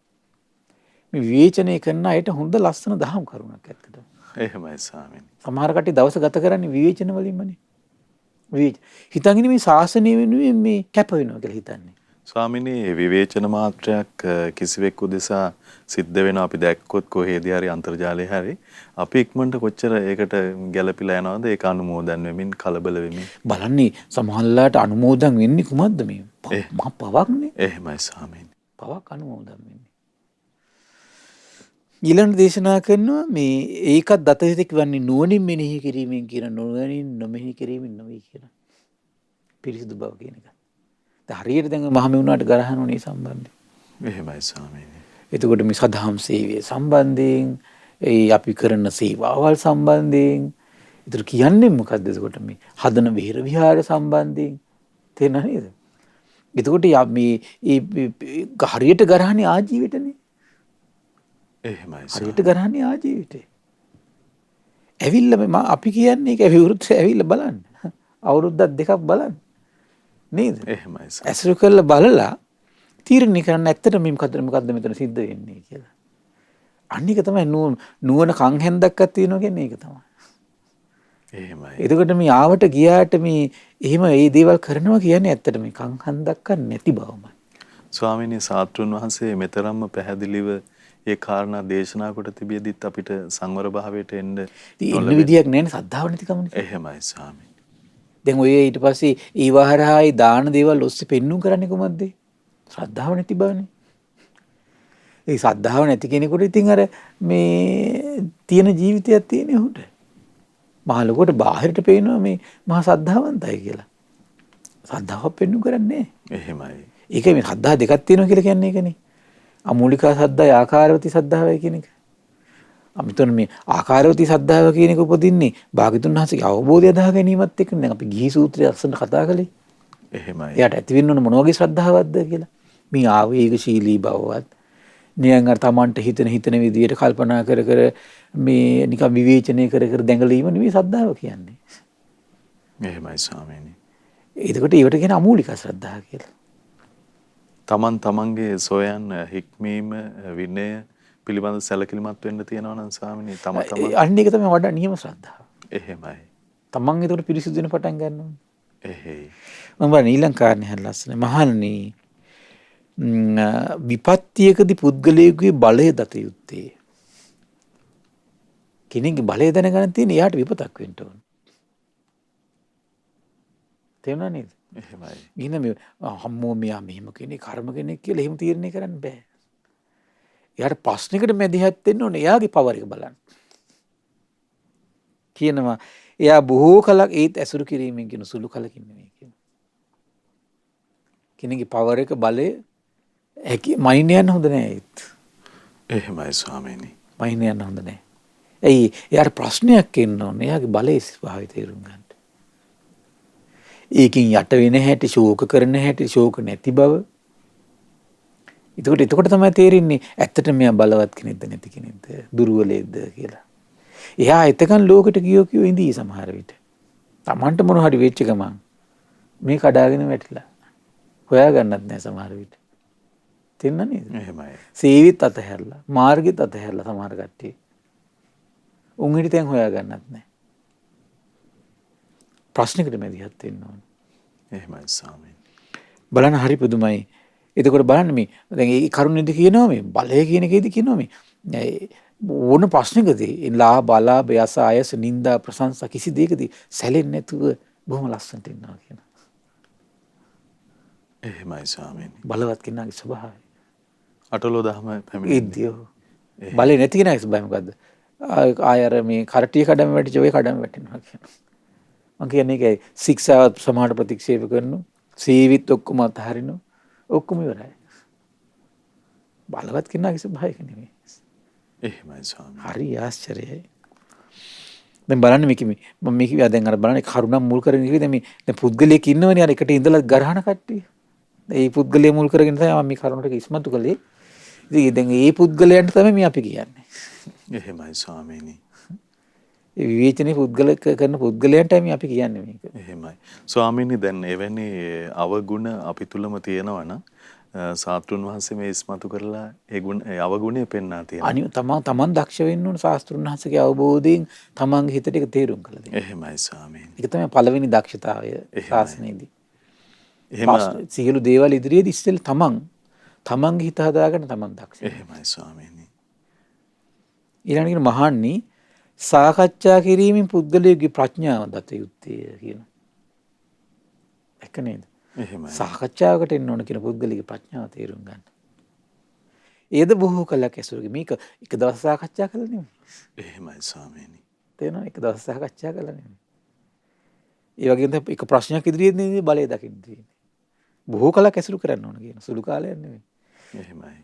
මේ විවේචනය කරන අයට හොඳ ලස්සන දහම් කරුණක් ඇත්තට. එහෙමයි ස්වාමීනි. සමහර කට්ටිය දවස ගත කරන්නේ විවේචන වලින්මනේ. හිතන්නේ මේ ශාසනය වෙනුවෙන් මේ කැප වෙනවා කියලා හිතන්නේ. ස්වාමීනි විවේචන මාත්‍රයක් කිසිවෙක් උදෙසා සිද්ධ වෙනවා අපි දැක්කොත් කොහේදී හරි අන්තර්ජාලයේ හරි අපි ඉක්මනට කොච්චර ඒකට ගැළපිලා යනවද ඒක අනුමෝදන් වෙමින් කලබල වෙමින් බලන්නේ සමහරලාට අනුමෝදන් වෙන්නේ කුමක්ද මේ මහ පවක්නේ. එහෙමයි ස්වාමීනි. පවක් අනුමෝදන් වෙන්නේ. ඊළඟ දේශනා කරනවා මේ ඒකත් දතහිතක් වන්නේ නුවණින් මෙනෙහි කිරීමෙන් කියන නුවණින් නොමෙනෙහි කිරීමෙන් නොවේ කියන පිරිසිදු බව කියන එක. දැන් හරියට දැන් මහමෙවුනාට ගරහනුනේ සම්බන්ධයි. එහෙමයි ස්වාමීනි. එතකොට මේ සදහම් සේවය සම්බන්ධයෙන් ඒ අපි කරන සේවාවල් සම්බන්ධයෙන් ඒතර කියන්නේ මොකද්ද එතකොට මේ හදන විහෙර විහාර සම්බන්ධයෙන් තේරෙනව නේද? එතකොට මේ හරියට ගරහන්නේ ආජීවිතනේ. එහෙමයි. හරියට ගරහන්නේ ආජීවිතේ. ඇවිල්ලා අපි කියන්නේ ඒක විවෘත ඇවිල්ලා බලන්න. අවුරුද්දක් දෙකක් බලන්න. නේද? එහෙමයි. ඇසුරු කරලා බලලා තීරණය කරන්න ඇත්තට මේ මොකද්ද මෙතන සිද්ධ වෙන්නේ කියලා. අනික තමයි නුවණ කන් හැන්දක්ක් තියෙනවා කියන්නේ ඒක තමයි. එහෙමයි. එතකොට මේ ආවට ගියාට මේ එහෙම මේ දේවල් කරනවා කියන්නේ ඇත්තට මේ කන් හැන්දක්ක් නැති බවමයි. ස්වාමීනි සාත්‍රුන් වහන්සේ මෙතරම්ම පැහැදිලිව ඒ කාරණා දේශනා කොට තිබියදිත් අපිට සංවර භාවයට එන්න ඉන්න විදියක් නැහැ නේ සද්ධාව නැතිකමනේ. එහෙමයි ස්වාමීනි. දැන් ඔය ඊට පස්සේ ඊවහරහායි දාන දේවල් ඔස්සේ පෙන්눔 කරන්නේ කොහොමද? ශ්‍රද්ධාව නැති බවනේ. ඒ ශ්‍රද්ධාව නැති කෙනෙකුට ඉතින් අර මේ තියෙන ජීවිතයක් තියෙන උහුට. මහ ලොකුට බාහිරට පේනවා මේ මහා ශ්‍රද්ධාවන්තයි කියලා. ශ්‍රද්ධාව පෙන්눔 කරන්නේ නැහැ. එහෙමයි. ඒකයි මේ ශ්‍රද්ධා දෙකක් තියෙනවා කියලා කියන්නේ ඒකනේ. අමූලිකා ශ්‍රද්ධාය ආකාරවති ශ්‍රද්ධාවයි කියන එක. අමිතන මේ ආකාරවතී සද්ධාව කියන එක උපදින්නේ භාග්‍යතුන් වහන්සේගේ අවබෝධය අදහා ගැනීමත් එක්ක. දැන් අපි ගිහි සූත්‍රය අස්සන කතා කළේ. එහෙමයි. එයාට ඇති වෙන්න ඕන මොන වගේ ශ්‍රද්ධාවක්ද කියලා. මේ ආවේගශීලී බවවත් නිකන් අර තමන්ට හිතන විදියට කල්පනා කර කර මේ නිකන් විවේචනය කර කර දැඟලීම නෙවෙයි ශ්‍රද්ධාව කියන්නේ. එහෙමයි ස්වාමීනි. එතකොට ඒවට කියන අමූලික ශ්‍රද්ධාව කියලා. තමන්ගේ සොයන් හික්මීම විනය පිළිබඳ සැලකිලිමත් වෙන්න තියෙනවා නම් ස්වාමීනි තම අන්න ඒක තමයි වඩා නියම ශ්‍රද්ධාව. එහෙමයි. තමන් ඒකට පිරිසිදු වෙන පටන් ගන්නවා. එහෙයි. මම බලන ඊළඟ කාරණේ හරි ලස්සනයි. මහණනි විපත්තියකදී පුද්ගලයෙකුගේ බලය දත යුත්තේ. කෙනෙක්ගේ බලය දැනගන්න තියෙන එයාට විපතක් වෙන්න ඕන. තේරුණා නේද? එහෙමයි. ගිහින් මේ අම්මෝ මෙයා මෙහෙම කෙනෙක් කර්ම කෙනෙක් කියලා එහෙම තීරණය කරන්න බෑ. එයාට ප්‍රශ්නයකට මැදිහත් වෙන්න ඕනේ. එයාගේ පවර එක බලන්න. කියනවා එයා බොහෝ කලක් ඒත් ඇසුරු කිරීමෙන් කියන සුළු කලකින් නෙමෙයි කියන. කෙනෙක්ගේ පවර එක බලය මයින් යන්න හොඳ නෑ ඒත්. එහෙමයි ස්වාමීනි. මයින් යන්න හොඳ නෑ. ඇයි එයාට ප්‍රශ්නයක් එන්න ඕනේ. එයාගේ බලයේ ස්වභාවය තේරුම් ගන්න. ඒකින් යට වෙන හැටි, ශෝක කරන හැටි, ශෝක නැති බව. එතකොට තමයි තේරෙන්නේ ඇත්තට මෙයා බලවත් කෙනෙක්ද නැති කෙනෙක්ද, දුර්වලෙක්ද කියලා. එයා එතකන් ලෝකෙට කියෝ ඉඳී සමහර විට. Tamanට මොන හරි වෙච්ච ගමන් මේ කඩාගෙන වැටිලා. හොයාගන්නත් නැහැ සමහර විට. තේරෙන්නේ නේද? එහෙමයි. සීවිත් අතහැරලා, මාර්ගෙත් අතහැරලා සමහර කට්ටිය. උන් හිටියන් හොයාගන්නත් නැහැ. ප්‍රශ්නයකට මැදිහත් වෙන්න ඕන. එහෙමයි ස්වාමීනි. බලන්න හරි පුදුමයි. එතකොට බලන්න මේ දැන් ඒ කරුණෙදි කියනවා මේ බලය කියන එකේදී කියනවා මේ ඕන ප්‍රශ්නකදී ලා බලා බයස ආයස නිന്ദා ප්‍රශංසා කිසි දෙයකදී සැලෙන්නේ නැතුව බොහොම ලස්සනට ඉන්නවා කියන. එහෙමයි ස්වාමීනි. බලවත් කෙනාගේ ස්වභාවය. අටලෝ දහම පැමිණෙන්නේ. ඉද්දියෝ. බලය නැති කෙනාගේ ස්වභාවය මොකද්ද? ආය අර මේ කරටිය කඩම වැටිච්ච ඔය කඩම වැටෙනවා කියනවා. මං කියන්නේ ඒකයි ශික්ෂාවත් සමාහට ප්‍රතික්ෂේප කරනවා. සීවිත් ඔක්කොම අතහරිනවා. ඔක්කොම ඉවරයි. බලවත් කෙනාගේ ස්වභාවයක නෙමෙයි. එහෙමයි ස්වාමීනි. හරි ආශ්චර්යයි. දැන් බලන්න මේක මම මේක දැන් අර බලන්න කරුණම් මුල් කරගෙන ඉන්නේ දැන් පුද්ගලයෙක් ඉන්නවනේ අර එකට ඉඳලා ගරහන කට්ටිය. ඒ පුද්ගලයා මුල් කරගෙන තමයි මම මේ කරුණට ඉස්මතු කළේ. ඉතින් දැන් ඒ පුද්ගලයන්ට තමයි මේ අපි කියන්නේ. එහෙමයි ස්වාමීනි. ඒ විවේචනයේ පුද්ගල කරන පුද්ගලයන්ටයි මේ අපි කියන්නේ මේක. එහෙමයි. ස්වාමීනි දැන් එවැනි අවගුණ අපි තුලම තියෙනවා නම් සාස්ත්‍රුන් වහන්සේ මේ ඉස්මතු කරලා ඒ අවගුණය පෙන්වා තියෙනවා. තමන් දක්ෂ වෙන්න ඕන සාස්ත්‍රුන් වහන්සේගේ අවබෝධයෙන් තමන්ගේ හිතට ඒක තේරුම් කරලා දෙන්න. එහෙමයි ස්වාමීනි. ඒක තමයි පළවෙනි දක්ෂතාවය ශාසනයේදී. එහෙම සියලු දේවල් ඉදිරියේදී ඉස්සෙල් තමන්ගේ හිත හදාගන්න තමන් දක්ෂ. එහෙමයි ස්වාමීනි. ඊළඟට මහන්නි සාකච්ඡා කිරීමෙන් පුද්ගලයාගේ ප්‍රඥාව දත යුත්තේ කියන. එක නේද? එහෙමයි. සාකච්ඡාවකට එන්න ඕන කියන පුද්ගලයාගේ ප්‍රඥාව තේරුම් ගන්න. ඒද බොහෝ කලක් ඇසුරුගේ මේක එක දවස් සාකච්ඡා කළා නෙමෙයි. එහෙමයි ස්වාමීනි. තේරෙනවද? එක දවස් සාකච්ඡා කළා නෙමෙයි. ඒ වගේම තමයි එක ප්‍රශ්නයක් ඉදිරියේදී බලය දකින්න තියෙන්නේ. බොහෝ කලක් ඇසුරු කරන්න ඕන කියන සුළු කාලයක් නෙමෙයි. එහෙමයි.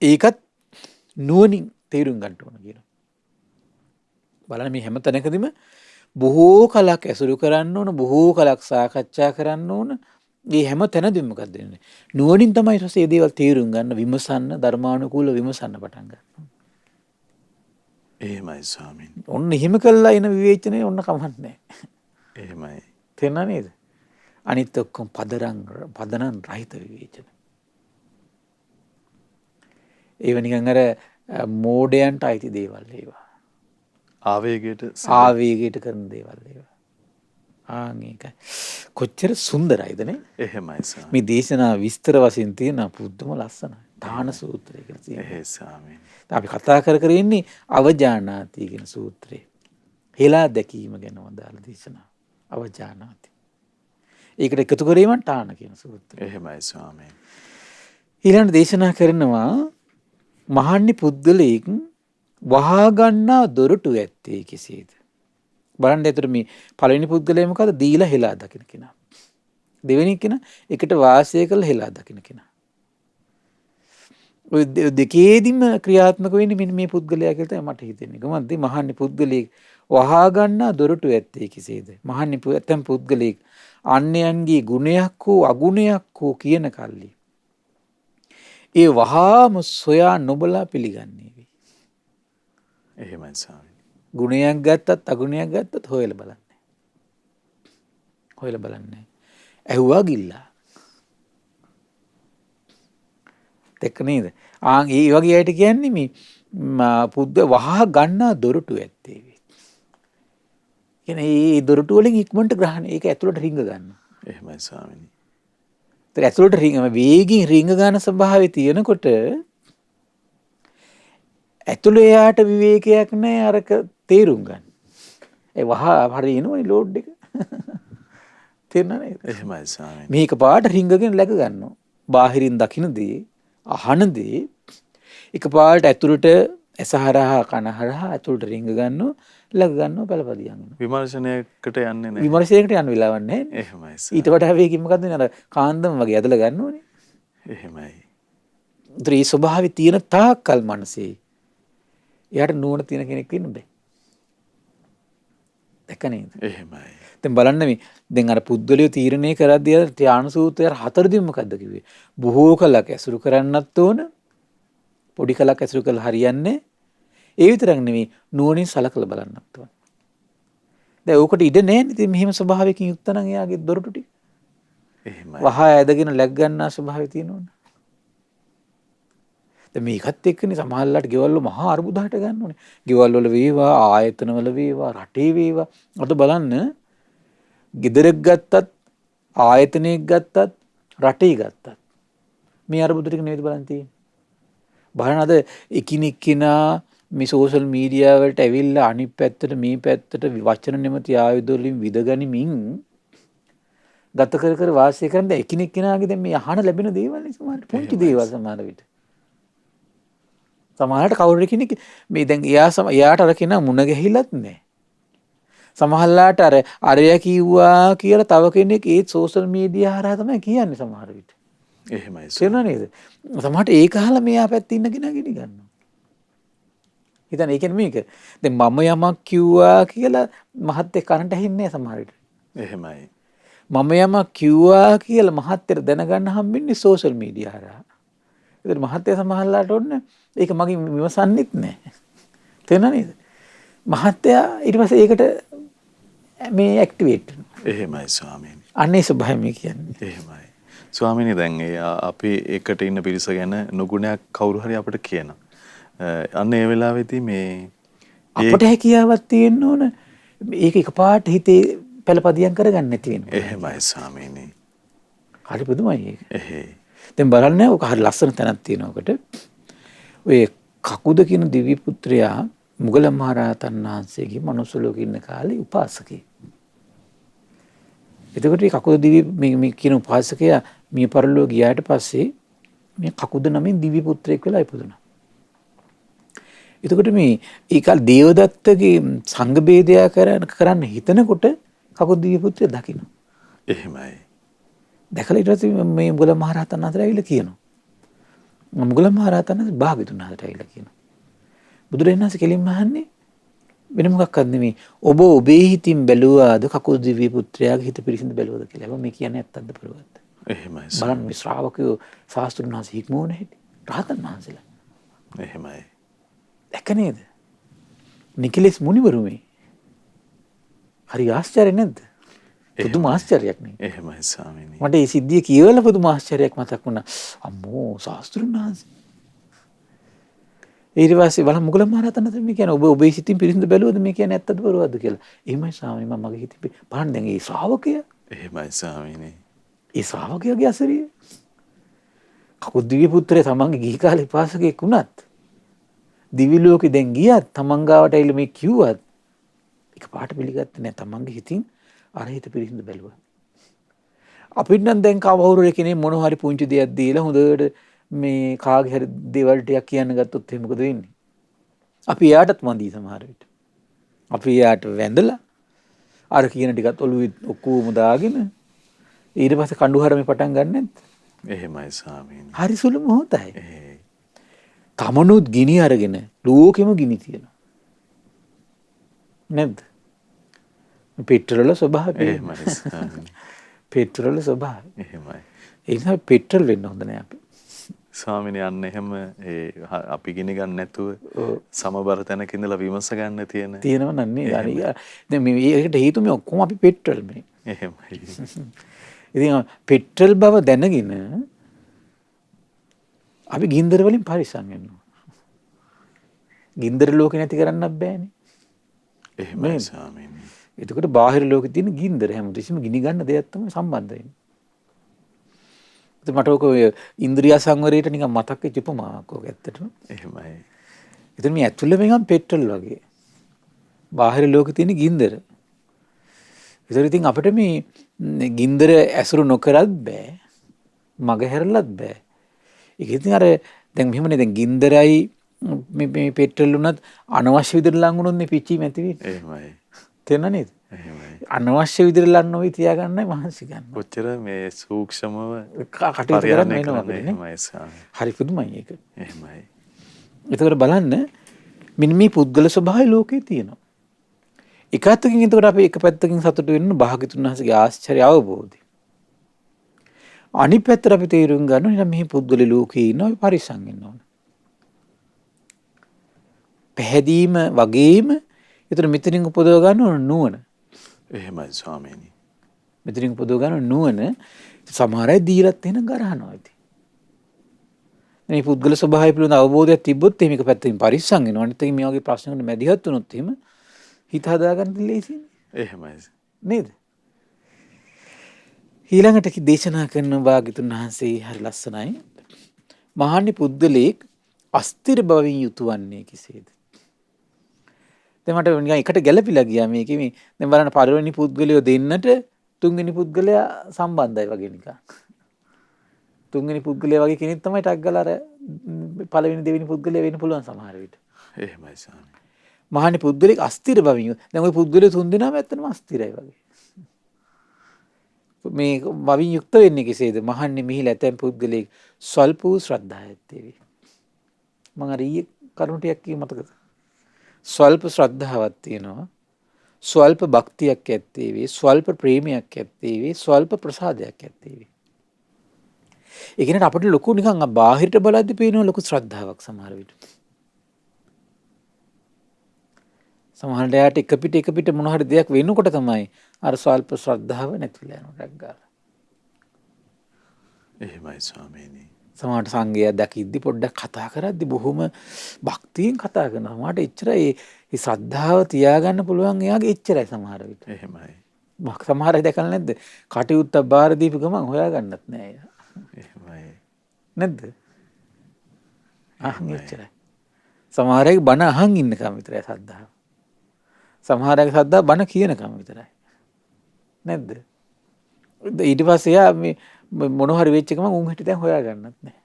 ඒකත් නුවණින් තේරුම් ගන්න ඕන කියන. බලන්න මේ හැම තැනකදීම බොහෝ කලක් ඇසුරු කරන්න ඕන, බොහෝ කලක් සාකච්ඡා කරන්න ඕන. මේ හැම තැනදීම මොකක්ද වෙන්නේ? නුවණින් තමයි ඊට පස්සේ මේ දේවල් තේරුම් ගන්න, විමසන්න, ධර්මානුකූල විමසන්න පටන් ගන්න. එහෙමයි ස්වාමීනි. ඔන්න එහෙම කළා එන විවේචනය ඔන්න කමන්නේ. එහෙමයි. තේරුණා නේද? අනිත් ඔක්කොම පදනම් රහිත විවේචන. ඒව නිකන් අර මෝඩයන්ට අයිති දේවල් ඒවා. ආවේගයට කරන දේවල් ඒවා. ඒකයි. කොච්චර සුන්දරයිද නේ? එහෙමයි ස්වාමීනි. මේ දේශනා විස්තර වශයෙන් තියෙන පුදුම ලස්සනයි. දාන සූත්‍රය කියලා තියෙනවා. එහෙයි ස්වාමීනි. අපි කතා කර ඉන්නේ අවජානාති කියන සූත්‍රය. හෙලා දැකීම ගැන වදාළ දේශනාව. අවජානාති. ඒකට එකතු කිරීමෙන් තාන කියන සූත්‍රය. එහෙමයි ස්වාමීනි. ඊළඟ දේශනා කරනවා මහන්නි පුද්ගලයෙක් වහා ගන්නා දොරටු ඇත්තේ කෙසේද? බලන්න එතකොට මේ පළවෙනි පුද්ගලයා මොකද? දීලා හෙලා දකින්න කෙනා. දෙවෙනි කෙනා එකට වාසය කරලා හෙලා දකින්න කෙනා. ඔය දෙකේදීම ක්‍රියාත්මක වෙන්නේ මෙන්න මේ පුද්ගලයා කියලා තමයි මට හිතෙන්නේ. කොහොමද මහන්නේ පුද්ගලයෙක් වහා ගන්නා දොරටු ඇත්තේ කෙසේද? මහන්නේ ඇතම් පුද්ගලයෙක් අන්‍යයන්ගේ ගුණයක් හෝ අගුණයක් හෝ කියන කල්ලි ඒ වහාම සොයා නොබලා පිළිගන්නේ වෙයි. එහෙමයි ස්වාමීනි. ගුණයක් ගත්තත් අගුණයක් ගත්තත් හොයලා බලන්නේ. හොයලා බලන්නේ. ඇහුවා ගිල්ලා. දෙක නේද? ඒ වගේ අයට කියන්නේ මේ පුද්ද වහා ගන්නා දොරටු ඇත්තේ වෙයි. කියන්නේ මේ දොරටු වලින් ඉක්මනට ග්‍රහණය ඒක ඇතුළට රිංග ගන්නවා. එහෙමයි ස්වාමීනි. ඒත් ඇතුළට වේගින් රිංග ගන්න ස්වභාවය තියෙනකොට ඇතුළේ යාට විවේකයක් නැහැ අරක තේරුම් ගන්න. ඒ වහා හරියනවනේ ලෝඩ් එක. තේරෙනව නේද? එහෙමයි ස්වාමීනි. මේක පාට රිංගගෙන läග ගන්නවා. බාහිරින් දකින්න දේ අහන දේ එකපාරට ඇතුළට ඇසහරහා කනහරහා ඇතුළට රිංග ගන්නවා läග ගන්නවා පළපදියම් වෙනවා. විමර්ශනයකට යන්නේ නැහැ. විමර්ශනයකට යන්න වෙලාවක් නැහැ. එහෙමයි. ඊට වඩා වේගින් මොකද්ද වෙන්නේ? අර කාන්දම වගේ ඇදලා ගන්නෝනේ. එහෙමයි. ඒ ස්වභාවය තියෙන තාක්කල් මනසේ එයාට නුවණ තියෙන කෙනෙක් වෙන්න බෑ. දැක නේද? එහෙමයි. දැන් බලන්න මේ දැන් අර පුද්ගලිය තීරණය කරද්දී අර ධාන සූත්‍රය හතරදීම මොකද්ද කිව්වේ? බොහෝ කලක් ඇසුරු කරන්නත් ඕන. පොඩි කලක් ඇසුරු කළා හරියන්නේ. ඒ විතරක් නෙවෙයි නුවණින් සලකලා බලන්නත් ඕන. දැන් ඕකට ඉඩ නැහැ නේ. ඉතින් මෙහෙම ස්වභාවයකින් යුක්ත නම් එයාගේ දොරටු ටික. එහෙමයි. වහා ඇදගෙන läග් ගන්නා ස්වභාවය තියෙනවනේ. දැන් මේකත් එක්කනේ සමහරලාට ගෙවල් වල මහා අරුබුද හට ගන්නෝනේ. ගෙවල් වල වේවා ආයතන වල වේවා රටේ වේවා. අද බලන්න ගෙදරක් ගත්තත් ආයතනයක් ගත්තත් රටේ ගත්තත් මේ අරුබුද ටික නෙවෙයි බලන්න තියෙන්නේ. බලන්න අද එකිනෙක කෙනා මේ සෝෂල් මීඩියා වලට ඇවිල්ලා අනිත් පැත්තට මේ පැත්තට වචන නැමැති ආයුධ වලින් විදගනිමින් ගත කර කර වාසය කරන එකිනෙක කෙනාගේ දැන් මේ අහන ලැබෙන දේවල් නේ සමහරට පුංචි දේවල් සමහර විට. සමහරට කවුරු කෙනෙක් මේ දැන් එයාට අර කෙනා මුණ ගැහිලත් නැහැ. සමහරලාට අරයා කිව්වා කියලා තව කෙනෙක් ඒ සෝෂල් මීඩියා හරහා තමයි කියන්නේ සමහර විට. එහෙමයි. තේරුණා නේද? සමහරට ඒක අහලා මෙයා පැත්තේ ඉන්න කෙනා ගිනි ගන්නවා. හිතන්න ඒ කියන්නේ මේක. දැන් මම යමක් කිව්වා කියලා මහත්තයා කනට ඇහෙන්නේ නැහැ සමහර විට. එහෙමයි. මම යමක් කිව්වා කියලා මහත්තයට දැනගන්න හම්බෙන්නේ සෝෂල් මීඩියා හරහා. ඒතර මහත්තයා සමහරලාට ඔන්න ඒක මගෙන් විමසන්නෙත් නැහැ. තේරුණා නේද? මහත්තයා ඊට පස්සේ ඒකට මේ ඇක්ටිවේට් වෙනවා. එහෙමයි ස්වාමීනි. අනේ ස්වභාවය මේ කියන්නේ. එහෙමයි. ස්වාමීනි දැන් අපි එකට ඉන්න පිරිස ගැන නුගුණයක් කවුරු හරි අපිට කියනවා. අන්න ඒ වෙලාවේදී මේ අපට හැකියාවක් තියෙන්න ඕන ඒක එකපාරට හිතේ පළපදියම් කරගන්න නැති වෙනවා. එහෙමයි ස්වාමීනි. හරි පුදුමයි ඒක. එහෙයි. දැන් බලන්න ඔක හරි ලස්සන තැනක් තියෙනවා ඔකට. ඔය කකුද කියන දිව්‍ය පුත්‍රයා මුගල මහරහතන් වහන්සේගේ මනුස්ස ලෝකේ ඉන්න කාලේ උපාසකයෙක්. එතකොට මේ කකුද දිව්‍ය මේ කියන උපාසකයා මිය පරලෝ ගියාට පස්සේ මේ කකුද නමින් දිව්‍ය පුත්‍රයෙක් වෙලා ඉපදුණා. එතකොට මේ ඒකල් දේවදත්තගේ සංඝ බේදය කරන්න හිතනකොට කකුද දිව්‍ය පුත්‍රය දකින්න. එහෙමයි. දැකලා ඊට පස්සේ මේ මුගල මහරහතන් වහන්සේට ඇවිල්ලා කියනවා. මුගල මහරහතන් වහන්සේ භාග්‍යතුන් වහන්සේට ඇවිල්ලා කියනවා. බුදුරජාණන් වහන්සේ කෙලින්ම අහන්නේ වෙන මොකක්වත් නෙමෙයි. ඔබ ඔබේ හිතින් බැලුවාද කකුල් දිව්‍ය පුත්‍රයාගේ හිත පිරිසිදු බැලුවද කියලා. හැබැයි මේ කියන්නේ ඇත්තක්ද බලවත්. එහෙමයි. බලන්න මේ ශ්‍රාවකයෝ ශාස්ත්‍රුන් වහන්සේ හික්මෝන හැටි. රහතන් වහන්සේලා. එහෙමයි. දැක නේද? නිකලෙස් මුනිවරු මේ. හරි ආශ්චර්ය නේද? පුදුම ආශ්චර්යයක් නේ. එහෙමයි ස්වාමීනි. මට මේ සිද්ධිය කියවලා පුදුම ආශ්චර්යයක් මතක් වුණා. අම්මෝ ශාස්ත්‍රුන් වහන්සේ. ඊට පස්සේ බලන්න මුගල මහරහතන් වහන්සේ මේ කියන්නේ ඔබ ඔබේ සිතින් පිරිසිදු බැලුවද මේ කියන්නේ ඇත්තද බොරුවද කියලා. එහෙමයි ස්වාමීනි මම මගේ හිතින් බලන්න දැන් මේ ශ්‍රාවකය. එහෙමයි ස්වාමීනි. ඒ ශ්‍රාවකයාගේ අසරිය. කකුල් දිව්‍ය පුත්‍රයා තමන්ගේ ගිහි කාලේ පාසකෙක් වුණත් දිවි ලෝකෙ දැන් ගියත් තමන් ගාවට ඇවිල්ලා මේ කිව්වත් ඒක පාට පිළිගත්තේ නැහැ. තමන්ගේ හිතින් අර හිත පිරිසිදු බැලුවා. අපිට නම් දැන් කවුරු කෙනෙක් මොන හරි පුංචි දෙයක් දීලා හොඳට මේ කාගේ හරි දේවල් ටිකක් කියන්න ගත්තොත් එහෙනම් මොකද වෙන්නේ? අපි එයාටත් මන්දී සමහර විට. අපි එයාට වැඳලා අර කියන ටිකත් ඔළුවේ ඔක්කොම දාගෙන ඊට පස්සේ කණ්ඩු හරමේ පටන් ගන්න නැද්ද? එහෙමයි ස්වාමීනි. හරි සුළු මොහොතයි. තමනුත් ගිනි අරගෙන ලෝකෙම ගිනි තියෙනවා. නැද්ද? පෙට්‍රල් වල ස්වභාවය. එහෙමයි ස්වාමීනි. පෙට්‍රල් වල ස්වභාවය. එහෙමයි. ඒ නිසා පෙට්‍රල් වෙන්න හොඳ නෑ අපි. ස්වාමීනි අන්න එහෙම අපි ගිනි ගන්න නැතුව සමබර තැනක ඉඳලා විමස ගන්න තියෙනවා නන්නේ. දැන් මේ ඒකට හේතු මේ ඔක්කොම අපි පෙට්‍රල් මේ. එහෙමයි. ඉතින් පෙට්‍රල් බව දැනගෙන අපි ගින්දර වලින් පරිස්සම් වෙන්න ඕන. ගින්දර ලෝකේ නැති කරන්නත් බෑනේ. එහෙමයි ස්වාමීනි. එතකොට බාහිර ලෝකේ තියෙන ගින්දර හැමතිස්සෙම ගිනි ගන්න දෙයක් තමයි සම්බන්ධ වෙන්නේ. මට ඔක ඉන්ද්‍රිය සංවරයට නිකන් මතක් වෙච්ච උපමාවක් ඔක ඇත්තටම. එහෙමයි. ඉතින් මේ ඇතුළේ මේකම් පෙට්‍රල් වගේ. බාහිර ලෝකේ තියෙන ගින්දර. ඒතර ඉතින් අපිට මේ ගින්දර ඇසුරු නොකරත් බෑ. මග හැරලත් බෑ. ඒක ඉතින් අර දැන් මෙහෙමනේ දැන් ගින්දරයි මේ පෙට්‍රල් උනත් අනවශ්‍ය විදිහට ලං වුණොත් මේ පිච්චීම ඇති වෙන්නේ. එහෙමයි. තේරෙනව නේද? එහෙමයි. අනවශ්‍ය විදිහට ලං නොවි තියාගන්නයි මහන්සි ගන්න. කොච්චර මේ සූක්ෂමව කටයුතු කරන්න වෙනවා අපිට නේ. එහෙමයි ස්වාමීනි. හරි පුදුමයි ඒක. එහෙමයි. එතකොට බලන්න මෙන්න මේ පුද්ගල ස්වභාවය ලෝකේ තියෙනවා. එක අතකින් එතකොට අපි එක පැත්තකින් සතුටු වෙන්න භාග්‍යතුන් වහන්සේගේ ආශ්චර්ය අවබෝධය. අනිත් පැත්තට අපි තේරුම් ගන්නවා නේද මේ පුද්ගල ලෝකේ ඉන්නවා අපි පරිස්සම් වෙන්න ඕන. පැහැදීම වගේම එතන මෙතනින් උපදව ගන්න ඕන නුවණ. එහෙමයි ස්වාමීනි. මෙතනින් උපදව ගන්න නුවණ සමහර අය දීලත් වෙන ගරහනවා ඉතින්. මේ පුද්ගල ස්වභාවය පිළිබඳ අවබෝධයක් තිබ්බොත් එහෙම එක පැත්තකින් පරිස්සම් වෙනවා. අනිත් එකකින් මේ වගේ ප්‍රශ්නකට මැදිහත් වුණොත් එහෙම හිත හදාගන්න ලේසියි. එහෙමයි. නේද? ඊළඟට දේශනා කරන භාග්‍යතුන් වහන්සේ හරි ලස්සනයි. මහානි පුද්ගලෙක් අස්තිර බවින් යුතු වන්නේ කෙසේද? දැන් මට නිකන් එකට ගැළපිලා ගියා මේකේ මේ දැන් බලන්න පළවෙනි පුද්ගලයෝ දෙන්නට තුන්වෙනි පුද්ගලයා සම්බන්ධයි වගේ නිකන්. තුන්වෙනි පුද්ගලයා වගේ කෙනෙක් තමයි ටක් ගාලා අර පළවෙනි දෙවෙනි පුද්ගලයා වෙන්න පුළුවන් සමහර විට. එහෙමයි ස්වාමීනි. මහානි පුද්ගලෙක් අස්තිර බවින් දැන් ওই පුද්ගලයෝ තුන් දෙනාම ඇත්තටම අස්තිරයි වගේ. මේ බවින් යුක්ත වෙන්නේ කෙසේද? මහන්නේ මිහිල ඇතැම් පුද්ගලෙක් ස්වල්ප වූ ශ්‍රද්ධාව ඇත්තේවි. මම අර ඊයේ කරුණු ටිකක් කිව්ව මතකද? ස්වල්ප ශ්‍රද්ධාවක් තියෙනවා. ස්වල්ප භක්තියක් ඇත්තේවි. ස්වල්ප ප්‍රේමයක් ඇත්තේවි. ස්වල්ප ප්‍රසාදයක් ඇත්තේවි. ඒ කියන්නේ අපිට ලොකු නිකන් බාහිරට බලද්දි පේන ලොකු ශ්‍රද්ධාවක් සමහර විට. සමහර ඩයාට එක පිට මොන හරි දෙයක් වෙනකොට තමයි අර ස්වල්ප ශ්‍රද්ධාව නැතිලා යනවා රැග්ගාලා. එහෙමයි ස්වාමීනි. සමහරට සංගය දකිද්දි පොඩ්ඩක් කතා කරද්දි බොහොම භක්තියෙන් කතා කරනවා. සමහරට එච්චරයි මේ ශ්‍රද්ධාව තියාගන්න පුළුවන් එයාගේ එච්චරයි සමහර විට. එහෙමයි. සමහර අය දැකලා නැද්ද? කටයුත්ත බාර දීපු ගමන් හොයාගන්නත් නෑ එයා. එහෙමයි. නැද්ද? එච්චරයි. සමහර අය බණ අහන් ඉන්නකම් විතරයි ශ්‍රද්ධාව. සමහර අයගේ ශ්‍රද්ධාව බණ කියනකම් විතරයි. නැද්ද? ඊට පස්සේ එයා මේ මොන හරි වෙච්ච එකම උන් හිට දැන් හොයාගන්නත් නැහැ.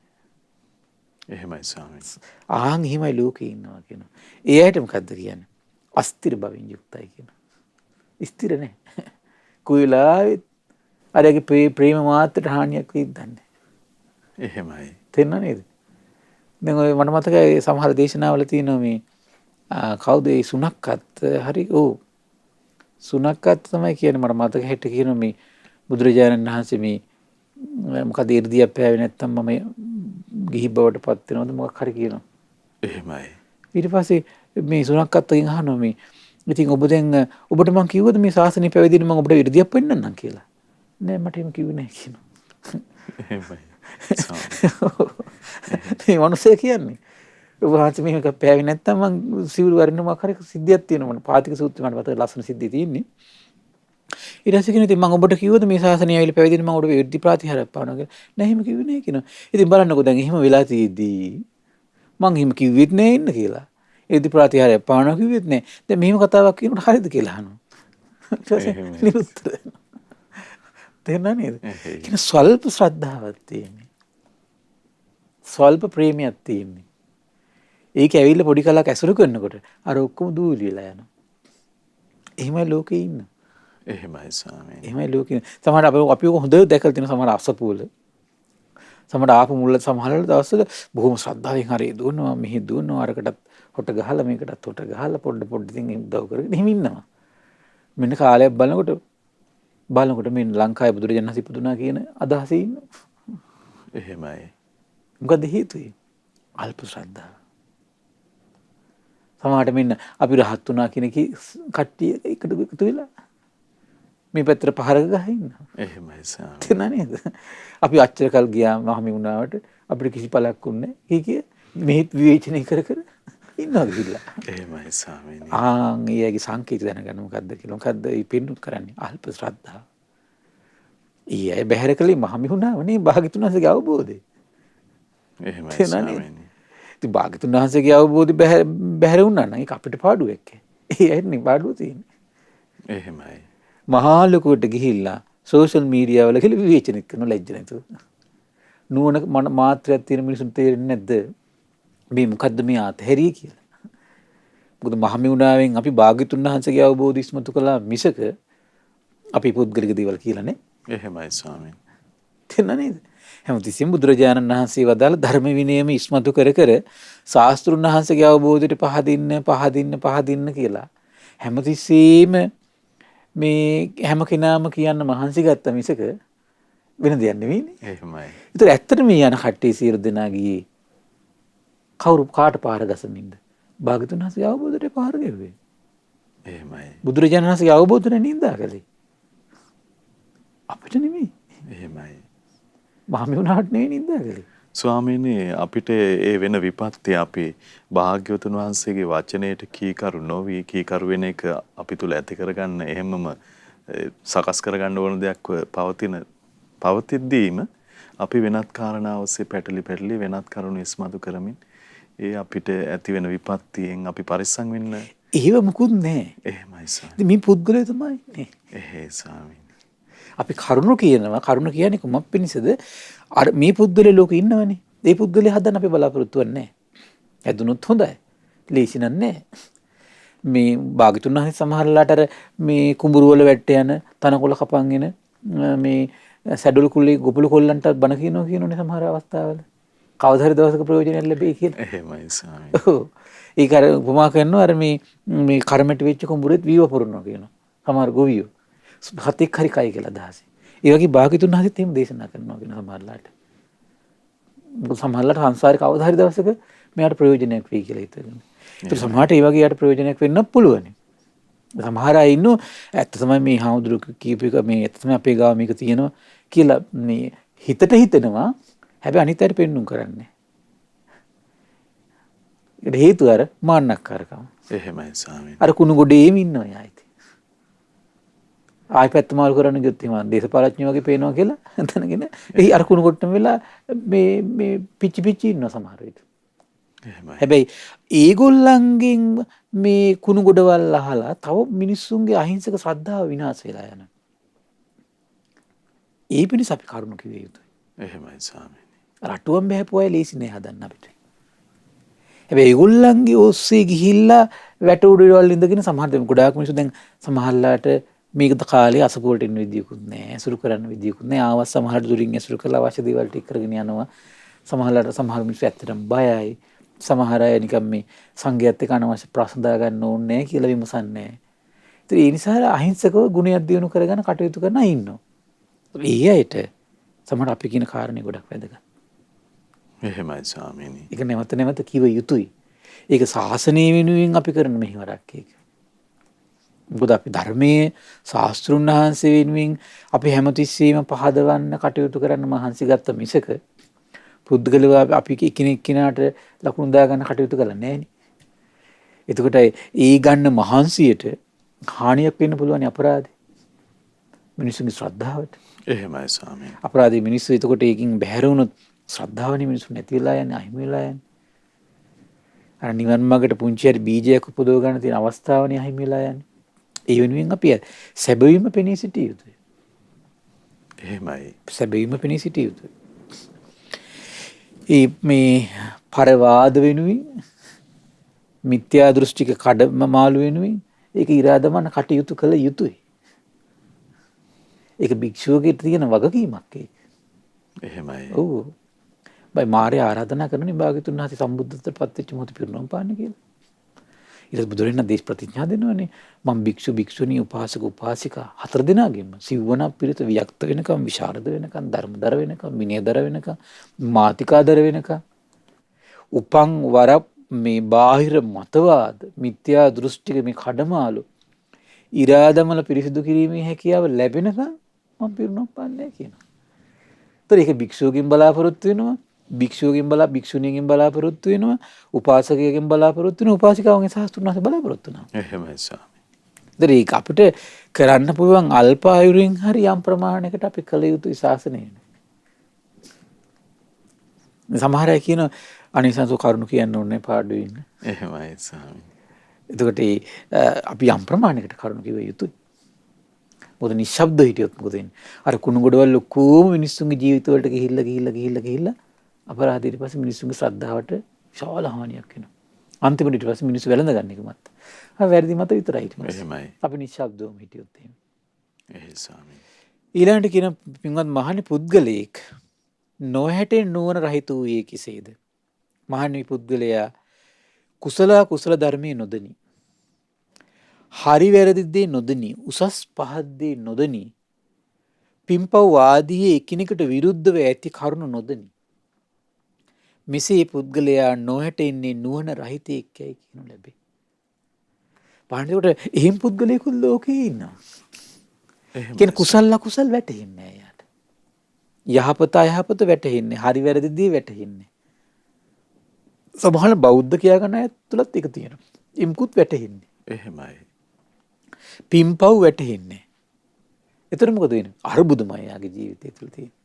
එහෙමයි ස්වාමීනි. ආන් එහෙමයි ලෝකේ ඉන්නවා කියනවා. ඒ ඇයිට මොකද්ද කියන්නේ? අස්තිර බවින් යුක්තයි කියනවා. ස්ථිර නැහැ. කුයිලාවෙත් අරගේ ප්‍රේම මාත්‍රට හානියක් වෙයිද දන්නේ. එහෙමයි. තේරෙනව නේද? දැන් ඔය මට මතකයි සමහර දේශනාවල තියෙනවා මේ කවුද ඒ සුනක්කත් හරි ඔව් සුනක්කත් තමයි කියන්නේ මට මතක හිට කියන මේ බුදුරජාණන් වහන්සේ මේ මොකද 이르දියක් පෑවේ නැත්තම් මම ගිහි බවට පත් වෙනවද මොකක් හරි කියනවා. එහෙමයි. ඊට පස්සේ මේ සුනක්කත්ගෙන් අහනවා මේ ඉතින් ඔබ දැන් ඔබට මං කිව්වද මේ ශාසනය පැවිදින්න මම ඔබට 이르දියක් පෙන්නන්නම් කියලා. නෑ මට එහෙම කිව්වේ නෑ කියනවා. එහෙමයි. මේ මිනිස්සේ කියන්නේ ඔබ වහන්සේ මේක පෑවේ නැත්තම් මං සිවුරු වරින්න මොකක් හරි සිද්ධියක් තියෙනවා මට පාතික සූත්‍රය මට මතක ලස්සන සිද්ධිය තියෙන්නේ. ඊට පස්සේ කියන ඉතින් මම ඔබට කිව්වද මේ ශාසනය ඇවිල්ලා පැවිදින්න මම ඔබට විරුද්ධ ප්‍රතිහාරයක් පානවා කියලා. නෑ එහෙම කිව්වේ නෑ කියනවා. ඉතින් බලන්නකෝ දැන් එහෙම වෙලා තියෙද්දී මං එහෙම කිව්වෙත් නෑ ඉන්න කියලා. විරුද්ධ ප්‍රතිහාරයක් පානවා කිව්වෙත් නෑ. දැන් මෙහෙම කතාවක් කියනකොට හරියද කියලා අහනවා. ඊට පස්සේ නිරුත්තර වෙනවා. තේරුණා නේද? කියන ස්වල්ප ශ්‍රද්ධාවක් තියෙන්නේ. ස්වල්ප ප්‍රේමයක් තියෙන්නේ. ඒක ඇවිල්ලා පොඩි කලක් ඇසුරු කරනකොට අර ඔක්කොම දූලි වෙලා යනවා. එහෙමයි ලෝකේ ඉන්න. එහෙමයි ස්වාමීනි. එහෙමයි ලෝකේ. සමහර අපි හොඳ දැකලා තියෙන සමහර අසපුවල. සමහර ආපු මුල්ල සමහර දවස්වල බොහොම ශ්‍රද්ධාවෙන් හරි දුවනවා මෙහි දුවනවා අරකටත් හොට ගහලා මේකටත් හොට ගහලා පොඩ ඉතින් උදව් කරගෙන එහෙම ඉන්නවා. මෙන්න කාලයක් බලනකොට මේ ලංකාවේ බුදුරජාණන් වහන්සේ ඉපදුනා කියන අදහසේ ඉන්නවා. එහෙමයි. මොකද හේතුව? අල්ප ශ්‍රද්ධාව. සමහරට මෙන්න අපි රහත් වුණා කියන කට්ටිය එකතු වෙලා මේ පැත්තට පහරක ගහලා ඉන්නවා. එහෙමයි ස්වාමීනි. තේරුණා නේද? අපි අච්චර කල් ගියා මහමි වුණාට අපිට කිසි පළක් උන්නේ නැහැ. කිය මෙහෙත් විවේචනය කර ඉන්නවා ගිහිල්ලා. එහෙමයි ස්වාමීනි. ඊයගේ සංකේත දැනගන්න මොකද්ද කියලා. මොකද්ද මේ පින්නුත් කරන්නේ? අල්ප ශ්‍රද්ධාව. ඊයේ බැහැර කලේ මහමි වුණාමනේ භාග්‍යතුන් වහන්සේගේ අවබෝධය. එහෙමයි ස්වාමීනි. ඉතින් භාග්‍යතුන් වහන්සේගේ අවබෝධය බැහැර වුණා නම් ඒක අපිට පාඩුවක්. ඒ ඇයිනේ පාඩුව තියෙන්නේ. එහෙමයි. මහා ලොකුවට ගිහිල්ලා සෝෂල් මීඩියා වල කියලා විවේචනය කරන ලැජ්ජ නැතුව. නුවණ මාත්‍රයක් තියෙන මිනිසුන් තේරෙන්නේ නැද්ද? මේ මොකද්ද මේ ආතහැරිය කියලා. මොකද මහමි වුණාවෙන් අපි භාග්‍යතුන් වහන්සේගේ අවබෝධය ඉස්මතු කළා මිසක අපි පුද්ගලික දේවල් කියලා නේ. එහෙමයි ස්වාමීනි. තේරුණා නේද? හැමතිස්සෙම බුදුරජාණන් වහන්සේ වදාළ ධර්ම විනයම ඉස්මතු කර ශාස්ත්‍රුන් වහන්සේගේ අවබෝධයට පහදින්න කියලා හැමතිස්සෙම මේ හැම කෙනාම කියන්න මහන්සි ගත්ත මිසක වෙන දෙයක් නෙවෙයිනේ. එහෙමයි. ඒතර ඇත්තට මේ යන කට්ටිය සියලු දෙනා ගියේ කවුරු කාට පාර ගසමින්ද? භාග්‍යතුන් වහන්සේගේ අවබෝධයට පාර ගෙව්වේ. එහෙමයි. බුදුරජාණන් වහන්සේගේ අවබෝධයට නින්දා කළේ. අපිට නෙමෙයි. එහෙමයි. මහමි වුණාට නෙවෙයි නින්දා කළේ. ස්වාමීනි අපිට ඒ වෙන විපත්ති අපි භාග්‍යවතුන් වහන්සේගේ වචනයට කීකරු නොවි කීකරු වෙන එක අපි තුල ඇති කරගන්න එහෙමම සකස් කරගන්න ඕන දෙයක් පවතිද්දීම අපි වෙනත් කාරණා ඔස්සේ පැටලි වෙනත් කරුණු ඉස්මතු කරමින් ඒ අපිට ඇති වෙන විපත්තියෙන් අපි පරිස්සම් වෙන්න. ඒව මුකුත් නැහැ. එහෙමයි ස්වාමීනි. ඉතින් මේ පුද්ගලයා තමයි නේ. එහෙයි ස්වාමීනි. අපි කරුණ කියනවා කරුණ කියන්නේ කොමක් පිණිසද? අර මේ පුද්ගලයා ලෝකේ ඉන්නවනේ. ඒ පුද්ගලයා හදන්න අපි බලාපොරොත්තු වෙන්නේ නැහැ. ඇදුනොත් හොඳයි. ලේසි නෑ. මේ භාග්‍යතුන් වහන්සේ සමහරලාට අර මේ කුඹුරු වල වැට්ට යන තනකොළ කපන්ගෙන මේ සැඩොළු කුල්ලේ ගොපළු කොල්ලන්ට බණ කියනෝනේ සමහර අවස්ථාවල. කවදා හරි දවසක ප්‍රයෝජනයක් ලැබෙයි කියලා. එහෙමයි ස්වාමීනි. ඔව්. ඒක අර උපමා කරනවා අර මේ කර්මැටි වෙච්ච කුඹුරෙත් වීව පුරනවා කියනවා. සමහර ගොවියෝ. හතෙක් හරි කයි කියලා අදහසයි. ඒ වගේ භාග්‍යතුන් වහන්සේත් එහෙම දේශනා කරනවා කියන සමහරලාට. සමහරලාට සංසාරේ කවදා හරි දවසක මෙයාට ප්‍රයෝජනයක් වෙයි කියලා හිතගෙන. ඒක සමහරට ඒ වගේ යට ප්‍රයෝජනයක් වෙන්න පුළුවන්. සමහර අය ඉන්නෝ ඇත්ත තමයි මේ හාමුදුරුවෝ කීප එක මේ ඇත්ත තමයි අපේ ගාව මේක තියෙනවා කියලා මේ හිතට හිතෙනවා. හැබැයි අනිත් අයට පෙන්නුම් කරන්නේ. ඒකට හේතුව අර මාන්නක්කාරකම. එහෙමයි ස්වාමීනි. අර කුණු ගොඩේම ඉන්නවා යායිති. ආයි පැත්ත මාරු කරන්න ගියොත් එහෙම දේශපාලඥයෝ වගේ පේනවා කියලා හිතනගෙන එහි අර කුණු කොට්ටම වෙලා මේ පිච්චි ඉන්නවා සමහර විට. එහෙමයි. හැබැයි ඒගොල්ලන්ගෙන් මේ කුණු ගොඩවල් අහලා තව මිනිස්සුන්ගේ අහිංසක ශ්‍රද්ධාව විනාශ වෙලා යනවා. ඒ පිණිස අපි කරුණු කිවිය යුතුයි. එහෙමයි ස්වාමීනි. රටුවම් බහැපු අය ලේසි නෑ හදන්න අපිට. හැබැයි ඒගොල්ලන්ගේ ඔස්සේ ගිහිල්ලා වැට උඩවල් ඉඳගෙන සමහර දෙම ගොඩාක් මිනිස්සු දැන් සමහරලාට මේක කාලේ අසපුවලට ඉන්න විදියකුත් නෑ, ඇසුරු කරන්න විදියකුත් නෑ. ආවත් සමහර දුරින් ඇසුරු කරලා අවශ්‍ය දේවල් ටික කරගෙන යනවා. සමහරලාට සමහර මිනිස්සු ඇත්තටම බයයි. සමහර අය නිකන් මේ සංඝයාත් එක්ක අනවශ්‍ය ප්‍රශ්න දාගන්න ඕනේ නෑ කියලා විමසන්නේ. ඉතින් ඒ නිසා අහිංසකව ගුණයක් දියුණු කරගෙන කටයුතු කරන අය ඉන්නවා. ඒ අයට සමහර අපි කියන කාරණේ ගොඩක් වැදගත්. එහෙමයි ස්වාමීනි. ඒක නැවත කිව යුතුයි. ඒක ශාසනය වෙනුවෙන් අපි කරන මෙහෙවරක් ඒක. මොකද අපි ධර්මයේ ශාස්ත්‍රුන් වහන්සේ වෙනුවෙන් අපි හැමතිස්සෙම පහදවන්න කටයුතු කරන්න මහන්සි ගත්ත මිසක පුද්ගලව අපි එකිනෙක කෙනාට ලකුණු දාගන්න කටයුතු කරලා නැහැ නේ. එතකොට ඒ ගන්න මහන්සියට හානියක් වෙන්න පුළුවන් අපරාධේ. මිනිස්සුන්ගේ ශ්‍රද්ධාවට. එහෙමයි ස්වාමීනි. අපරාධී මිනිස්සු එතකොට ඒකින් බැහැර වුණොත් ශ්‍රද්ධාවනේ මිනිස්සු නැති වෙලා යන්නේ, අහිමි වෙලා යන්නේ. අර නිවන් මාර්ගට පුංචි හරි බීජයක් උපදව ගන්න තියෙන අවස්ථාවනේ අහිමි වෙලා යන්නේ. ඒ වෙනුවෙන් අපි සැබවින්ම පෙනී සිටිය යුතුයි. එහෙමයි. සැබවින්ම පෙනී සිටිය යුතුයි. මේ පරවාද වෙනුවෙන් මිත්‍යා දෘෂ්ටික කඩම මාළු වෙනුවෙන් ඒක ඉරාදමන කටයුතු කළ යුතුයි. ඒක භික්ෂුවගේ තියෙන වගකීමක් ඒක. එහෙමයි. ඔව්. බයි මාරය ආරාධනා කරන භාග්‍යතුන් වහන්සේ සම්බුද්ධත්වයට පත් වෙච්ච මොහොත පිරිනොම් පාන්න කියලා. ඊට පස්සේ බුදුරජාණන් දේශ ප්‍රතිඥා දෙනවනේ මම භික්ෂු භික්ෂුණී උපාසක උපාසිකා 4 දෙනාගෙම සිව්වනක් පිරිත වික්ත වෙනකම් විශාරද වෙනකම් ධර්මදර වෙනකම් විනයදර වෙනකම් මාතිකාදර වෙනකම් උපං වර මේ බාහිර මතවාද මිත්‍යා දෘෂ්ටික මේ කඩමාළු ඉරාදමල පිරිසිදු කිරීමේ හැකියාව ලැබෙනකම් මම පිරිනොම් පාන්නේ කියනවා. ඒතර ඒක භික්ෂුවකින් බලාපොරොත්තු වෙනවා භික්ෂුවකින් භික්ෂුණියකින් බලාපොරොත්තු වෙනවා උපාසකයෙක්ගෙන් බලාපොරොත්තු වෙනවා උපාසිකාවගෙන් ශාස්ත්‍රුන් වහන්සේ බලාපොරොත්තු වෙනවා. එහෙමයි ස්වාමී. ඒතර ඒක අපිට කරන්න පුළුවන් අල්ප ආයුරින් හරි යම් ප්‍රමාණයකට අපි කළ යුතුයි ශාසනයේ. සමහර අය කියන අනිසංසු කරුණු කියන්න ඕනේ පාඩුවේ ඉන්න. එහෙමයි ස්වාමී. එතකොට අපි යම් ප්‍රමාණයකට කරුණු කිව යුතුයි. මොකද නිශ්ශබ්ද හිටියොත් මොකද වෙන්නේ? අර කුණු ගොඩවල් ඔක්කොම මිනිස්සුන්ගේ ජීවිතවලට ගිහිල්ලා අපරාධ ඊට පස්සේ මිනිස්සුන්ගේ ශ්‍රද්ධාවට විශාල හානියක් වෙනවා. අන්තිමට ඊට පස්සේ මිනිස්සු වැළඳ ගන්න එකමත්. වැරදි මත විතරයි ඊට පස්සේ. එහෙමයි. අපි නිශ්ශබ්දවම හිටියොත් එහෙම. එහෙයි ස්වාමී. ඊළඟට කියන පින්වත් මහණි පුද්ගලයෙක් නොහැටෙන් නුවණ රහිත වූයේ කෙසේද? මහණි පුද්ගලයා කුසල ධර්මයේ නොදනි. හරි වැරදි දේ නොදනි. උසස් පහත් දේ නොදනි. පින්පව් ආදී එකිනෙකට විරුද්ධව ඇති කරුණු නොදනි. මෙසේ පුද්ගලයා නොහැටෙන්නේ නුවණ රහිතයෙක්යයි කියනු ලැබේ. පාණ්ඩේකට එහෙම පුද්ගලයෙකුත් ලෝකේ ඉන්නවා. කියන කුසල අකුසල් වැටහෙන්නේ නැහැ යාට. යහපත අයහපත වැටහෙන්නේ. හරි වැරදි දේ වැටහෙන්නේ. සමහර බෞද්ධ කියා ගන්න අය තුලත් ඒක තියෙනවා. ඉම්කුත් වැටහෙන්නේ. එහෙමයි. පින්පව් වැටහෙන්නේ. එතකොට මොකද වෙන්නේ? අරුබුදුමයි යාගේ ජීවිතය තුළ තියෙන්නේ.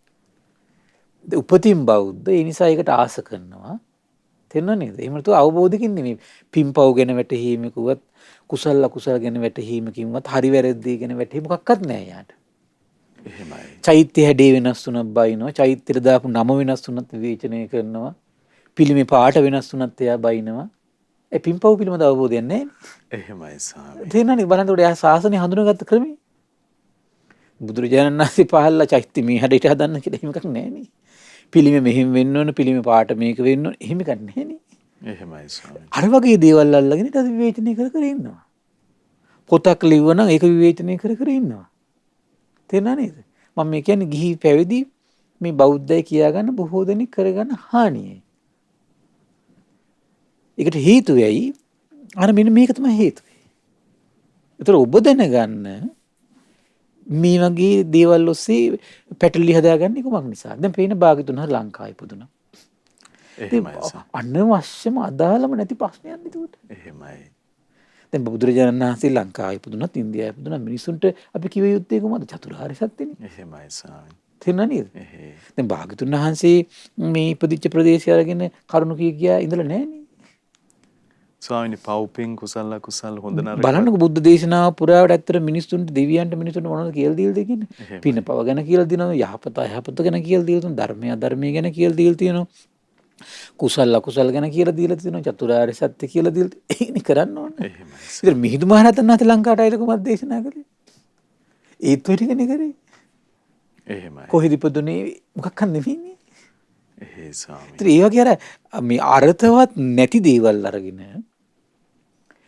උපතින් බෞද්ධ ඒ නිසා ඒකට ආස කරනවා. තේරෙනව නේද? එහෙම නැතුව අවබෝධකින් නෙමෙයි. පින්පව් ගැන වැටහීමකුවත් කුසල අකුසල ගැන වැටහීමකින්වත් හරි වැරදි ගැන වැටහීම මොකක්වත් නැහැ යාට. එහෙමයි. චෛත්‍ය හැඩේ වෙනස් වුණත් බයිනවා. චෛත්‍යෙට දාපු නම වෙනස් වුණත් විවේචනය කරනවා. පිළිමේ පාට වෙනස් වුණත් එයා බයිනවා. ඒ පින්පව් පිළිබඳ අවබෝධයක් නැහැ. එහෙමයි ස්වාමී. තේරෙනවද? බලන්නකොට එයා ශාසනය හඳුනාගත්ත ක්‍රමය. බුදුරජාණන් වහන්සේ පහළලා චෛත්‍ය මේ හැඩයට හදන්න කියලා එහෙම එකක් නැහැ නේ. පිළිමේ මෙහෙම වෙන්න ඕන, පිළිමේ පාට මේක වෙන්න ඕන, එහෙම එකක් නැහැ නේ. එහෙමයි ස්වාමී. අර වගේ දේවල් අල්ලගෙන ඊට විවේචනය කර ඉන්නවා. පොතක් ලිව්වනම් ඒක විවේචනය කර ඉන්නවා. තේරුණා නේද? මම මේ කියන්නේ ගිහි පැවිදි මේ බෞද්ධය කියාගන්න බොහෝ දෙනෙක් කරගන්න හානියයි. ඒකට හේතුව ඇයි? අර මෙන්න මේක තමයි හේතුව. ඒතර ඔබ දැනගන්න මේ වගේ දේවල් ඔස්සේ පැටලි හදාගන්නේ කොමක් නිසා? දැන් පේන භාග්‍යතුන් හර ලංකාවේ ඉපදුණා. එහෙමයි ස්වාමී. අනවශ්‍යම අදාළම නැති ප්‍රශ්නයක් නේද? එහෙමයි. දැන් බුදුරජාණන් වහන්සේ ලංකාවේ ඉපදුණත් ඉන්දියාවේ ඉපදුණත් මිනිසුන්ට අපි කිව යුත්තේ කොහොමද? චතුරාර්ය සත්‍යනේ. එහෙමයි ස්වාමී. තේරුණා නේද? එහෙයි. දැන් භාග්‍යතුන් වහන්සේ මේ ඉපදිච්ච ප්‍රදේශය අරගෙන කරුණු කියා ඉඳලා නැහනේ. ස්වාමීනි පව්පින් කුසල අකුසල හොඳ නරක බලන්නකො බුද්ධ දේශනාව පුරාවට ඇත්තට මිනිස්සුන්ට දෙවියන්ට මිනිස්සුන්ට මොනවද කියලා දීලා තියෙන්නේ? පින පව ගැන කියලා දිනවා, යහපත අයහපත ගැන කියලා දීලා තියෙනවා, ධර්මය අධර්මය ගැන කියලා දීලා තියෙනවා. කුසල අකුසල ගැන කියලා දීලා තියෙනවා, චතුරාර්ය සත්‍ය කියලා දීලා ඒකනේ කරන්න ඕනේ. එහෙමයි. ඉතින් මිහිඳු මහරහතන් වහන්සේ ලංකාවට ආයිල කොහොමද දේශනා කළේ? ඒත් ඔය ටිකනේ කරේ. එහෙමයි. කොහෙද ඉපදුනේ මොකක්ද නෙවෙයිනේ. එහෙයි ස්වාමී. ඉතින් ඒ වගේ අර මේ අර්ථවත් නැති දේවල් අරගෙන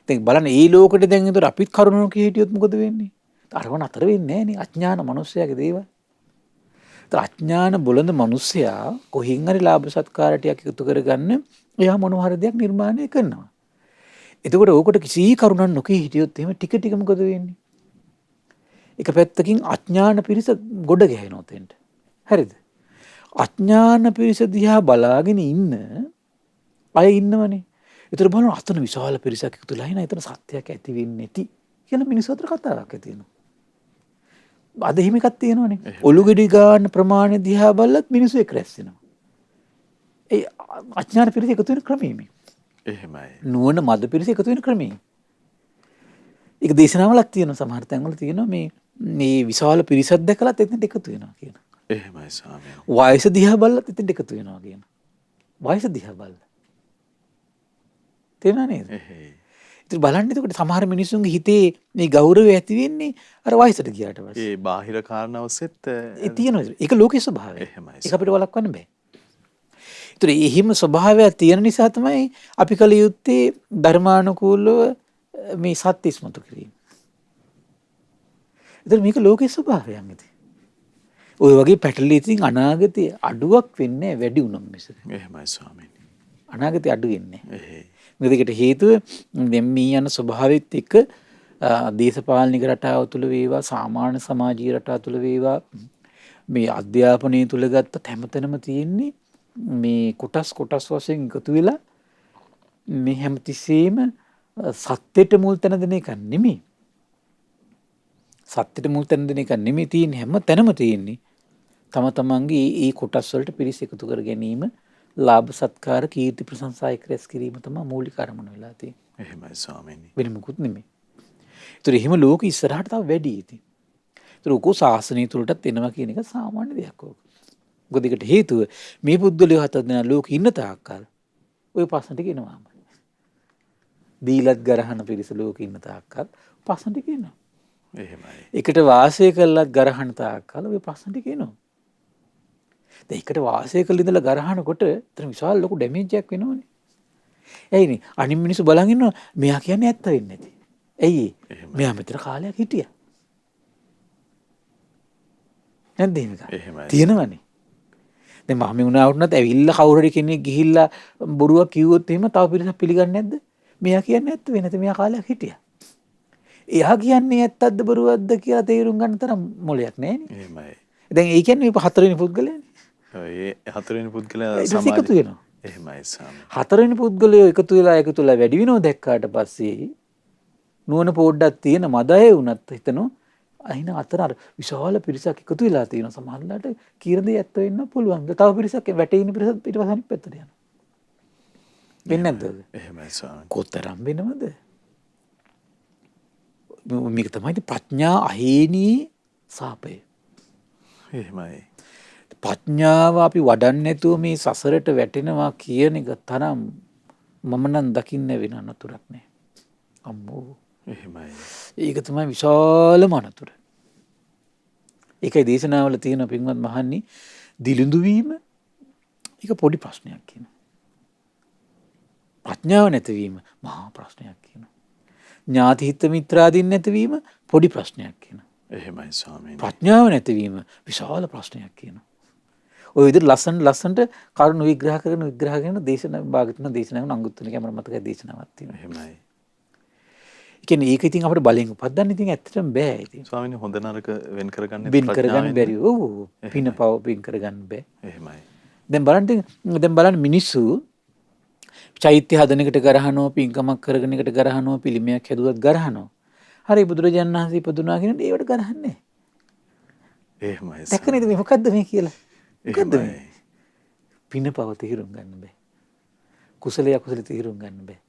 දැන් බලන්න ඒ ලෝකෙට දැන් ඒතර අපිත් කරුණු කිහිටියොත් මොකද වෙන්නේ? අරව නතර වෙන්නේ නැහැ නේ අඥාන මිනිස්සයාගේ දේවල්. ඒතර අඥාන බොළඳ මිනිස්සයා කොහෙන් හරි ලාභ සත්කාර ටිකක් එකතු කරගන්න එයා මොන හරි දෙයක් නිර්මාණය කරනවා. එතකොට ඕකට කිසි කරුණක් නොකී හිටියොත් එහෙම ටික ටික මොකද වෙන්නේ? එක පැත්තකින් අඥාන පිරිස ගොඩ ගැහෙනවා තෙන්ට. හරිද? අඥාන පිරිස දිහා බලාගෙන ඉන්න අය ඉන්නවනේ. ඒතර බලන අතන විශාල පිරිසක් එකතු වෙලා ඉන්න එතන සත්‍යයක් ඇති වෙන්නේ නැති කියලා මිනිස්සු අතර කතාවක් ඇති වෙනවා. අද එහෙම එකක් තියෙනවනේ. ඔලුගෙඩි ගන්න ප්‍රමාණය දිහා බලලත් මිනිස්සු එක් රැස් වෙනවා. ඒ අඥාන පිරිස එකතු වෙන ක්‍රමය මේ. එහෙමයි. නුවණ මද පිරිස එකතු වෙන ක්‍රමය. ඒක දේශනාවලක් තියෙනවා සමහර තැන්වල තියෙනවා මේ විශාල පිරිසක් දැකලත් එතනට එකතු වෙනවා කියන. එහෙමයි ස්වාමී. වයස දිහා බලලත් එතනට එකතු වෙනවා කියන. වයස දිහා බලලා තේරුණා නේද? එහෙයි. ඉතින් බලන්න එතකොට සමහර මිනිස්සුන්ගේ හිතේ මේ ගෞරවය ඇති වෙන්නේ අර වයසට ගියාට පස්සේ. ඒ බාහිර කාරණා ඔස්සෙත් ඒ තියෙනවා. ඒක ලෝකයේ ස්වභාවය. එහෙමයි. ඒක අපිට වළක්වන්න බෑ. ඒතර එහෙම ස්වභාවයක් තියෙන නිසා තමයි අපි කල යුත්තේ ධර්මානුකූලව මේ සත්‍ය ඉස්මතු කිරීම. ඒතර මේක ලෝකේ ස්වභාවයක් නෙති. ඔය වගේ පැටලී ඉතින් අනාගතයේ අඩුවක් වෙන්නේ වැඩි වුණොත් මිසක. එහෙමයි ස්වාමීනි. අනාගතයේ අඩු වෙන්නේ. මේකට හේතුව දැන් මේ යන ස්වභාවයත් එක්ක දේශපාලනික රටාව තුළ වේවා සාමාන්‍ය සමාජීය රටාව තුළ වේවා මේ අධ්‍යාපනය තුළ ගත්තත් හැමතැනම තියෙන්නේ මේ කොටස් වශයෙන් එකතු වෙලා මේ හැමතිස්සෙම සත්‍යයට මුල් තැන දෙන එක නෙමෙයි. සත්‍යයට මුල් තැන දෙන එක නෙමෙයි තියෙන්නේ හැම තැනම තියෙන්නේ. තම තමන්ගේ ඒ කොටස් වලට පිරිස එකතු කර ගැනීම, ලාභ සත්කාර, කීර්ති ප්‍රශංසා එක්රැස් කිරීම තමයි මූලික අරමුණ වෙලා තියෙන්නේ. එහෙමයි ස්වාමීනි. වෙන මොකුත් නෙමෙයි. ඒතර එහෙම ලෝක ඉස්සරහට තව වැඩි ඉතින්. ඒතර උකෝ ශාසනය තුළටත් එනවා කියන එක සාමාන්‍ය දෙයක් ඕක. මොකද ඒකට හේතුව මේ පුද්ගලයෝ හතර දෙනා ලෝකෙ ඉන්න තාක්කල් ওই ප්‍රශ්න ටික එනවාම. දීලත් ගරහන පිරිස ලෝකෙ ඉන්න තාක්කල් ප්‍රශ්න ටික එනවා. එහෙමයි. එකට වාසය කළත් ගරහන තාක්කල් ওই ප්‍රශ්න ටික එනවා. දැන් එකට වාසය කළ ඉඳලා ගරහනකොට එතන විශාල ලොකු ඩැමේජ් එකක් වෙනවනේ. ඇයිනේ අනිත් මිනිස්සු බලන් ඉන්නවා මෙයා කියන්නේ ඇත්ත වෙන්නේ නැති. ඇයි මෙයා මෙතන කාලයක් හිටියා. නැද්ද එහෙම? තියෙනවනේ. දැන් මම වුණාට නැත් ඇවිල්ලා කවුරු හරි කෙනෙක් ගිහිල්ලා බොරුවක් කිව්වොත් එහෙම තව පිරිසක් පිළිගන්නේ නැද්ද? මෙයා කියන්නේ ඇත්ත වෙන්නේ නැති මෙයා කාලයක් හිටියා. එයා කියන්නේ ඇත්තක්ද බොරුවක්ද කියලා තේරුම් ගන්න තරම් මොලයක් නැහැනේ. එහෙමයි. දැන් ඒ කියන්නේ මේ හතරවෙනි පුද්ගලයානේ. ඒ හතරවෙනි පුද්ගලයා සමාජ එකතු වෙනවා. එහෙමයි ස්වාමී. හතරවෙනි පුද්ගලයෝ එකතු වෙලා වැඩි වෙනව දැක්කාට පස්සේ නුවණ පොඩ්ඩක් තියෙන මදය වුණත් හිතනවා අහින අතර අර විශාල පිරිසක් එකතු වෙලා තියෙනවා. සමහරවිට කීරද ඇත්ත වෙන්න පුළුවන්. තව පිරිසක් වැටෙන පිරිසක් ඊට පස්සේ අනිත් පැත්තට යනවා. වෙන්නේ නැද්ද? එහෙමයි ස්වාමී. කොතරම් වෙනවද? මේක තමයි ප්‍රඥා අහේනී සාපය. එහෙමයි. ප්‍රඥාව අපි වඩන්නේ නැතුව මේ සසරට වැටෙනවා කියන එක තරම් මම නම් දකින්න වෙන අනතුරක් නෑ. අම්මෝ. එහෙමයි. ඒක තමයි විශාලම අනතුර. ඒකයි දේශනාවල තියෙන පින්වත් මහන්නි දිලිඳු වීම ඒක පොඩි ප්‍රශ්නයක් කියනවා. ප්‍රඥාව නැතිවීම මහා ප්‍රශ්නයක් කියනවා. ඥාති හිත මිත්‍රාදීන් නැතිවීම පොඩි ප්‍රශ්නයක් කියනවා. එහෙමයි ස්වාමීනි. ප්‍රඥාව නැතිවීම විශාල ප්‍රශ්නයක් කියනවා. ඔය විදිහට ලස්සනට කරුණු විග්‍රහ කරන දේශනා භාගතුන දේශනාවන අංගුත්තර කැමර මතක දේශනාවක් තියෙනවා. එහෙමයි. ඒ කියන්නේ ඒක ඉතින් අපිට බලෙන් උපදින්න ඉතින් ඇත්තටම බෑ ඉතින්. ස්වාමීනි හොඳ නරක වෙන් කරගන්න බැරි. ඔව්. පින පව වෙන් කරගන්න බෑ. එහෙමයි. දැන් බලන්න මිනිස්සු චෛත්‍ය හදන එකට ගරහනවා, පින්කමක් කරගෙන එකට ගරහනවා, පිළිමයක් හැදුවත් ගරහනවා. හරි බුදුරජාණන් වහන්සේ ඉපදුනා කියන ඒවට ගරහන්නේ. එහෙමයි. දැක්කනේද මේ මොකද්ද මේ කියලා? මොකද්ද මේ? පින පව තීරුම් ගන්න බෑ. කුසලය අකුසල තීරුම් ගන්න බෑ.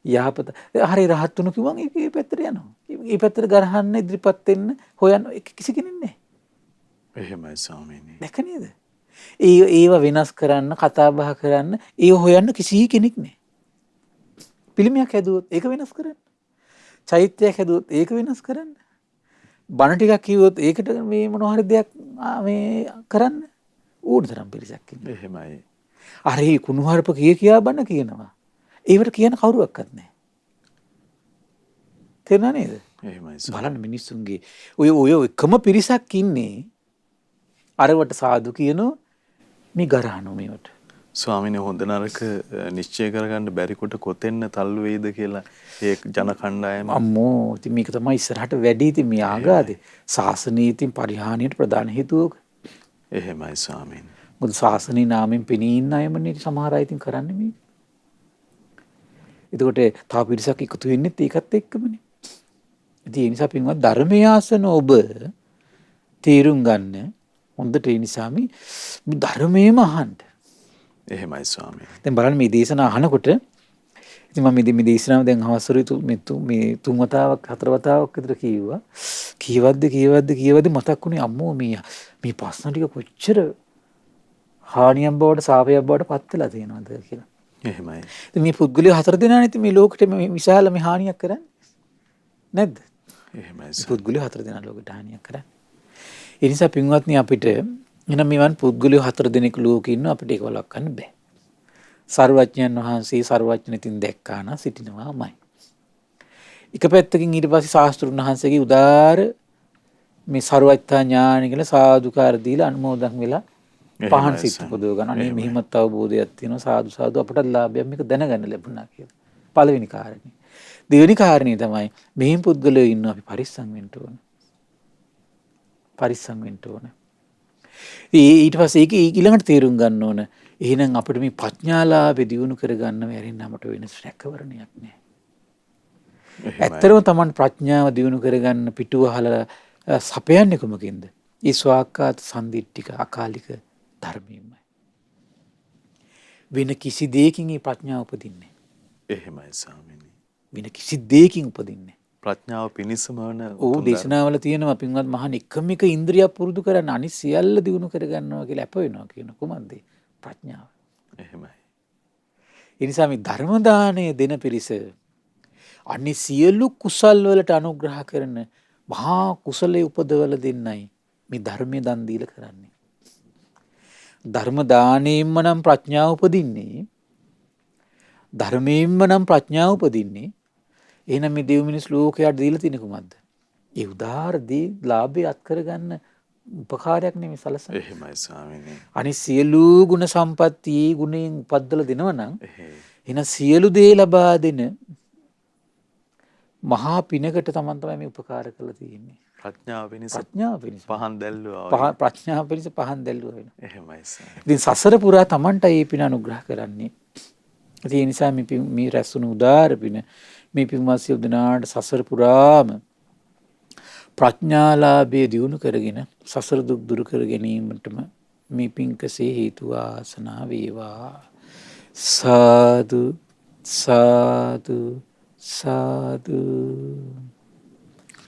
යහපත හරි රහත් තුන කිව්වන් ඒ පැත්තට යනවා. ඒ පැත්තට ගරහන්න ඉදිරිපත් වෙන්න හොයන්න කිසි කෙනෙක් නැහැ. එහෙමයි ස්වාමීනි. දැක්ක නේද? ඒව වෙනස් කරන්න, කතා බහ කරන්න, ඒව හොයන්න කිසි කෙනෙක් නැහැ. පිළිමයක් හැදුවොත් ඒක වෙනස් කරන්න. චෛත්‍යයක් හැදුවොත් ඒක වෙනස් කරන්න. බණ ටිකක් කිව්වොත් ඒකට මේ මොන හරි දෙයක් මේ කරන්න ඕන තරම් පිරිසක් ඉන්නවා. එහෙමයි. අර ඒ කුණුහරුප කියා බණ කියනවා. ඒවට කියන කවුරුවක්වත් නැහැ. තේරුණා නේද? එහෙමයි. බලන්න මිනිස්සුන්ගේ ඔය එකම පිරිසක් ඉන්නේ අරවට සාදු කියනෝ මේ ගරහනෝ මේවට. ස්වාමීනි හොඳ නරක නිශ්චය කරගන්න බැරි කොට කොතෙන්න තල්ලු වේද කියලා ඒ ජන කණ්ඩායම අම්මෝ ඉතින් මේක තමයි ඉස්සරහට වැඩි ඉතින් මේ ආගාදේ ශාසනීය ඉතින් පරිහානියට ප්‍රධාන හේතුවක. එහෙමයි ස්වාමීනි. මොකද ශාසනීය නාමයෙන් පෙනී ඉන්න අයමනේ සමහර අය ඉතින් කරන්නේ මේක. එතකොට තව පිරිසක් එකතු වෙන්නෙත් ඒකත් එක්කමනේ. ඉතින් ඒ නිසා පින්වත් ධර්මයේ ආසන ඔබ තීරුම් ගන්න හොඳට ඒ නිසා මේ ධර්මයේම අහන්න. එහෙමයි ස්වාමීනි. දැන් බලන්න මේ දේශනා අහනකොට ඉතින් මම මේ දේශනාව දැන් හවසරුයි මේ තුන් වතාවක් හතර වතාවක් විතර කිව්වා. කීවද්ද මතක් වුණේ අම්මෝ මේ ප්‍රශ්න ටික කොච්චර හානියක් බවට සාපයක් බවට පත් වෙලා තියෙනවද කියලා. එහෙමයි. ඉතින් මේ පුද්ගලයෝ හතර දෙනානේ ඉතින් මේ ලෝකෙට මේ විශාල මේ හානියක් කරන්නේ. නැද්ද? එහෙමයි. පුද්ගලයෝ හතර දෙනා ලෝකෙට හානියක් කරන්නේ. ඒ නිසා පින්වත්නි අපිට එනම් මෙවන් පුද්ගලයෝ හතර දෙනෙක් ලෝකෙ ඉන්න අපිට ඒක වළක්වන්න බෑ. සර්වඥයන් වහන්සේ සර්වඥතින් දැක්කා නම් සිටිනවාමයි. එක පැත්තකින් ඊට පස්සේ ශාස්ත්‍රුන් වහන්සේගේ උදාර මේ සර්වඥතා ඥාන කියලා සාදුකාර දීලා අනුමෝදන් වෙලා පහන් සිත් පොදව ගන්න. අනේ මෙහිමත් අවබෝධයක් තියෙනවා සාදු සාදු අපට ලාභයක් මේක දැනගන්න ලැබුණා කියලා. පළවෙනි කාරණේ. දෙවෙනි කාරණේ තමයි මෙහිම පුද්ගලයෝ ඉන්නවා අපි පරිස්සම් වෙන්න ඕන. පරිස්සම් වෙන්න ඕන. ඊට පස්සේ ඒක ඊළඟට තේරුම් ගන්න ඕන. එහෙනම් අපිට මේ ප්‍රඥාලාභය දියුණු කරගන්න වැරෙන්න අපට වෙන රැකවරණයක් නැහැ. ඇත්තටම Taman ප්‍රඥාව දියුණු කරගන්න පිටුවහල සපයන්නේ කොමකින්ද? ඒ ස්වාක්කාත සම්දිට්ඨික අකාලික ධර්මයෙන්මයි. වෙන කිසි දෙයකින් මේ ප්‍රඥාව උපදින්නේ. එහෙමයි ස්වාමීනි. වෙන කිසි දෙයකින් උපදින්නේ. ප්‍රඥාව පිණිසම වන දේශනාවල තියෙනවා පින්වත් මහණ එකම එක ඉන්ද්‍රියක් පුරුදු කරන්න අනිත් සියල්ල දිනු කරගන්නවා කියලා අප වෙනවා කියන කුමක්ද? ප්‍රඥාව. එහෙමයි. ඒ නිසා මේ ධර්ම දාණය දෙන පිරිස අනිත් සියලු කුසල් වලට අනුග්‍රහ කරන මහා කුසලයේ උපදවල දෙන්නයි මේ ධර්මයේ දන් දීලා කරන්නේ. ධර්ම දාණයෙන්ම නම් ප්‍රඥාව උපදින්නේ. ධර්මයෙන්ම නම් ප්‍රඥාව උපදින්නේ. එහෙනම් මේ දෙව් මිනිස් ලෝකයට දීලා තියෙන කුමක්ද? ඒ උදාාර දී ලාභය අත් කරගන්න උපකාරයක් නෙමෙයි සලසන්නේ. එහෙමයි ස්වාමීනි. අනිත් සියලු ගුණ සම්පatti ගුණයෙන් උපද්දලා දෙනවා නම් එහෙනම් සියලු දේ ලබා දෙන මහා පිනකට තමයි මේ උපකාර කරලා තියෙන්නේ. ප්‍රඥාව පිණිස පහන් දැල්ලුවා. ප්‍රඥාව පිණිස පහන් දැල්ලුවා වෙනවා. එහෙමයි ස්වාමීනි. ඉතින් සසර පුරා Tamanට මේ පින අනුග්‍රහ කරන්නේ. ඒ නිසා මේ රැස්වුණු උදාාර පින මේ පින්වත් සියලු දෙනාට සසර පුරාම ප්‍රඥාලාභය දියුණු කරගෙන සසර දුක් දුරු කර ගැනීමටම මේ පින්කසේ හේතු වාසනා වේවා. සාදු සාදු සාදු.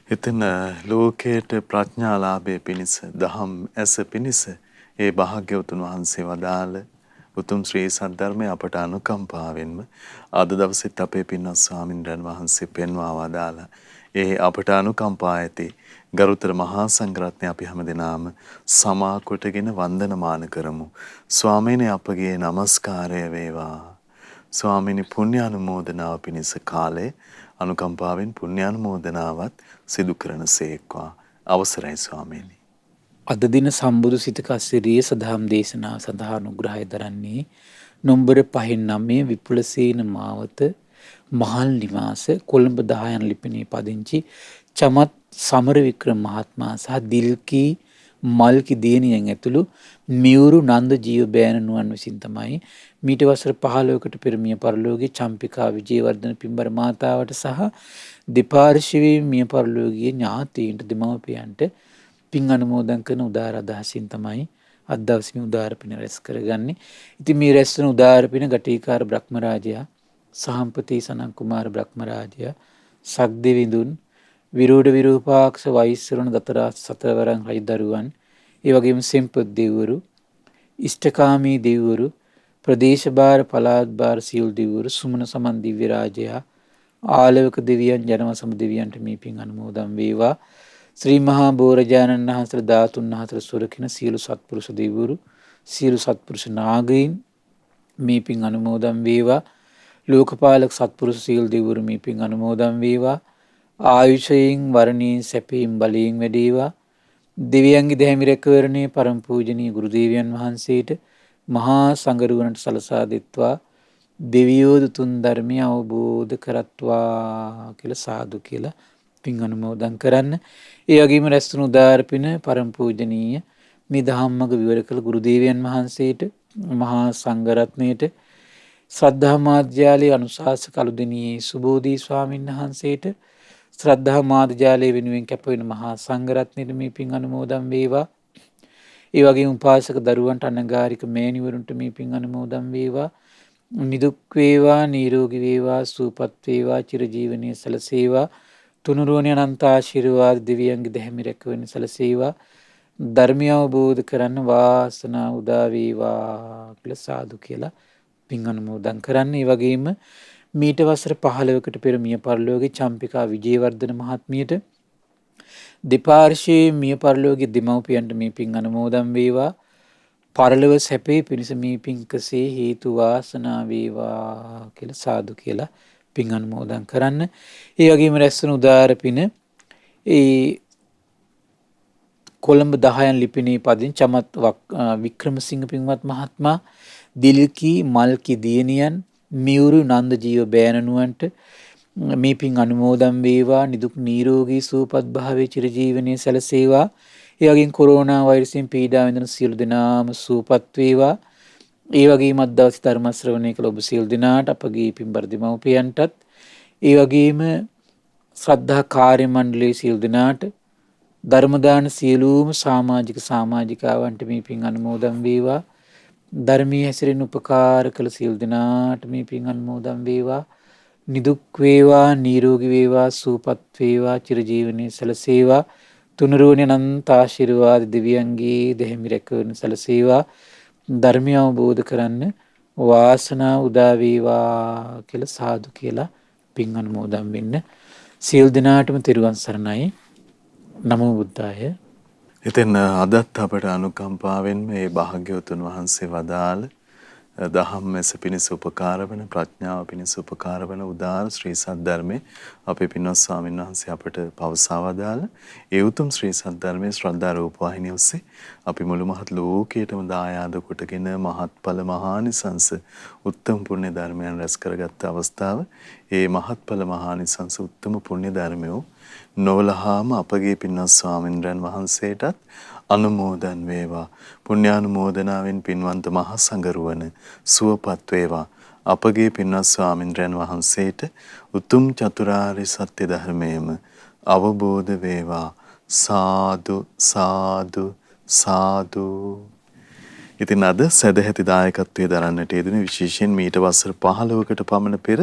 එතන ලෝකයට ප්‍රඥාලාභය පිණිස දහම් ඇස පිණිස ඒ භාග්‍යවතුන් වහන්සේ වදාළ උතුම් ශ්‍රී සද්ධර්මය අපට අනුකම්පාවෙන්ම අද දවසෙත් අපේ පින්වත් ස්වාමින්ද්‍රයන් වහන්සේ පෙන්වා වදාලා ඒ අපට අනුකම්පා ඇති ගරුතර මහා සංඝරත්නය අපි හැමදෙනාම සමා කොටගෙන වන්දනමාන කරමු. ස්වාමීනි අපගේ নমස්කාරය වේවා. ස්වාමීනි පුණ්‍යානුමෝදනාව පිණිස කාලේ අනුකම්පාවෙන් පුණ්‍යානුමෝදනාවත් සිදු කරන සේක්වා. අවසරයි ස්වාමීනි. අද දින සම්බුදු සිතක සිරිය සදහම් දේශනාව සඳහා අනුග්‍රහය දරන්නේ නොම්බර 5/9 විපුලසේන මාවත මහල් නිවාස කොළඹ 10 යන ලිපිනේ පදිංචි චමත් සමරවික්‍රම මහත්මයා සහ දිල්කී මල්කි දියණියන් ඇතුළු මියුරු නන්ද ජීව බෑණනුවන් විසින් තමයි මීට වසර 15කට පෙර මිය පරලෝකීය චම්පිකා විජේවර්ධන පින්බර මාතාවට සහ දෙපාර්ශ්වයේ මිය පරලෝකීය ඥාතීන්ට දෙමව්පියන්ට පින් අනුමෝදන් කරන උදාර අදහසින් තමයි අද දවසේ උදාර පින රැස් කරගන්නේ. ඉතින් මේ රැස් වෙන උදාර පින ගටීකාර බ්‍රහ්මරාජයා, සහම්පති සනන් කුමාර බ්‍රහ්මරාජයා, සක්දෙවිඳුන්, විරෝධ විරූපාක්ෂ වෛශ්‍යරණ දතරා සතරවරන් රජදරුවන්, ඒ වගේම සෙම්පත් දෙවිවරු, ඉෂ්ඨකාමී දෙවිවරු, ප්‍රදේශ භාර පළාත් භාර සියලු දෙවිවරු, සුමන සමන් දිව්‍ය රාජයා, ආලවක දෙවියන්, ජනවසම දෙවියන්ට මේ පින් අනුමෝදන් වේවා. ශ්‍රී මහා බෝරජාණන් වහන්සේ ධාතුන් හතර සොරකින සියලු සත්පුරුෂ දෙවිවරු, සියලු සත්පුරුෂ නාගයින් මේ පින් අනුමෝදන් වේවා. ලෝකපාලක සත්පුරුෂ සියලු දෙවිවරු මේ පින් අනුමෝදන් වේවා. ආයුෂයෙන් වරණයෙන් සැපයෙන් බලයෙන් වැඩේවා. දෙවියන්ගේ දැහැමි රැකවරණේ පරම පූජනීය ගුරු දේවයන් වහන්සේට මහා සංඝරුවනට සලසා දෙත්වා දෙවියෝ දුතුන් ධර්මය අවබෝධ කරත්වා කියලා සාදු කියලා පින් අනුමෝදන් කරන්න. ඒ වගේම රැස්තුණු උදාර පින පරම පූජනීය මේ ධම්මග විවර කළ ගුරු දේවයන් වහන්සේට, මහා සංඝරත්නයට, ශ්‍රද්ධා මාධ්‍යාලයේ අනුශාසක අලුදෙණියේ සුබෝධි ස්වාමීන් වහන්සේට, ශ්‍රද්ධා මාධ්‍යාලයේ වෙනුවෙන් කැප වෙන මහා සංඝරත්නයට මේ පින් අනුමෝදන් වේවා. ඒ වගේම උපාසක දරුවන්ට, අනගාരിക මෑණිවරුන්ට මේ පින් අනුමෝදන් වේවා. නිදුක් වේවා, නිරෝගී වේවා, සුවපත් වේවා, චිරජීවනයේ සැලසේවා. තුනුරුවනේ අනන්ත ආශිර්වාද දෙවියන්ගේ දැහැමි රැකවරණ සැලසේවා. ධර්මය අවබෝධ කරන්න වාසනාව උදා වේවා කියලා සාදු කියලා පින් අනුමෝදන් කරන්න. ඒ වගේම මීට වසර 15කට පෙර මිය පරලෝකීය චම්පිකා විජේවර්ධන මහත්මියට දෙපාර්ශ්වයේ මිය පරලෝකීය දෙමව්පියන්ට මේ පින් අනුමෝදන් වේවා. පරලොව සැපේ පිණිස මේ පින්කසේ හේතු වාසනා වේවා කියලා සාදු කියලා පින් අනුමෝදන් කරන්න. ඒ වගේම රැස්වන උදාර පින ඒ කොළඹ 10 ලිපිනේ පදින් චමත් වික්‍රමසිංහ පින්වත් මහත්මයා, දිල්කී මල්කි දියණියන්, මියුරු නන්ද ජීව බෑණනුවන්ට මේ පින් අනුමෝදන් වේවා. නිදුක් නිරෝගී සුවපත් භාවයේ චිරජීවනයේ සැලසේවා. ඒ වගේම කොරෝනා වෛරසයෙන් පීඩා විඳින සියලු දෙනාම සුවපත් වේවා. ඒ වගේම අද දවසේ ධර්ම ශ්‍රවණය කළ ඔබ සියලු දෙනාට, අපගේ පින්බර දෙමව්පියන්ටත්, ඒ වගේම ශ්‍රද්ධා කාර්ය මණ්ඩලයේ සියලු දෙනාට, ධර්ම දාන සියලුම සමාජිකාවන්ට මේ පින් අනුමෝදන් වේවා. ධර්මයේ හැසිරෙන උපකාර කළ සියලු දෙනාට මේ පින් අනුමෝදන් වේවා. නිදුක් වේවා, නිරෝගී වේවා, සුවපත් වේවා, චිරජීවනයේ සැලසේවා. තුනුරුවනි අනන්ත ආශිර්වාද දෙවියන්ගේ දෙහිමි රැකවරණ සැලසේවා. ධර්මය අවබෝධ කරන්න වාසනාව උදා වේවා කියලා සාදු කියලා පින් අනුමෝදන් වෙන්න. සියලු දෙනාටම තෙරුවන් සරණයි. නමෝ බුද්ධාය. ඉතින් අදත් අපට අනුකම්පාවෙන් මේ භාග්‍යවතුන් වහන්සේ වදාළ දහම් මැස පිණිස උපකාර වන, ප්‍රඥාව පිණිස උපකාර වන උදාර ශ්‍රී සද්ධර්මයේ අපේ පින්වත් ස්වාමීන් වහන්සේ අපට පවසා වදාළ ඒ උතුම් ශ්‍රී සද්ධර්මයේ ශ්‍රද්ධා රූපවාහිනිය ඔස්සේ අපි මුළු මහත් ලෝකයටම දායාද කොටගෙන මහත්ඵල මහානිසංස උත්තම පුණ්‍ය ධර්මයන් රැස් කරගත් අවස්ථාව. ඒ මහත්ඵල මහානිසංස උත්තම පුණ්‍ය ධර්මය නොවලහාම අපගේ පින්වත් ස්වාමින්ද්‍රයන් වහන්සේටත් අනුමෝදන් වේවා. පුණ්‍යානුමෝදනාවෙන් පින්වන්ත මහා සංඝරුවන සුවපත් වේවා. අපගේ පින්වත් ස්වාමින්ද්‍රයන් වහන්සේට උතුම් චතුරාර්ය සත්‍ය ධර්මයේම අවබෝධ වේවා. සාදු සාදු සාදු. ඉතින් අද සදැහැති දායකත්වයේ දරන්නට යෙදුනේ විශේෂයෙන් මීට වසර 15කට පමණ පෙර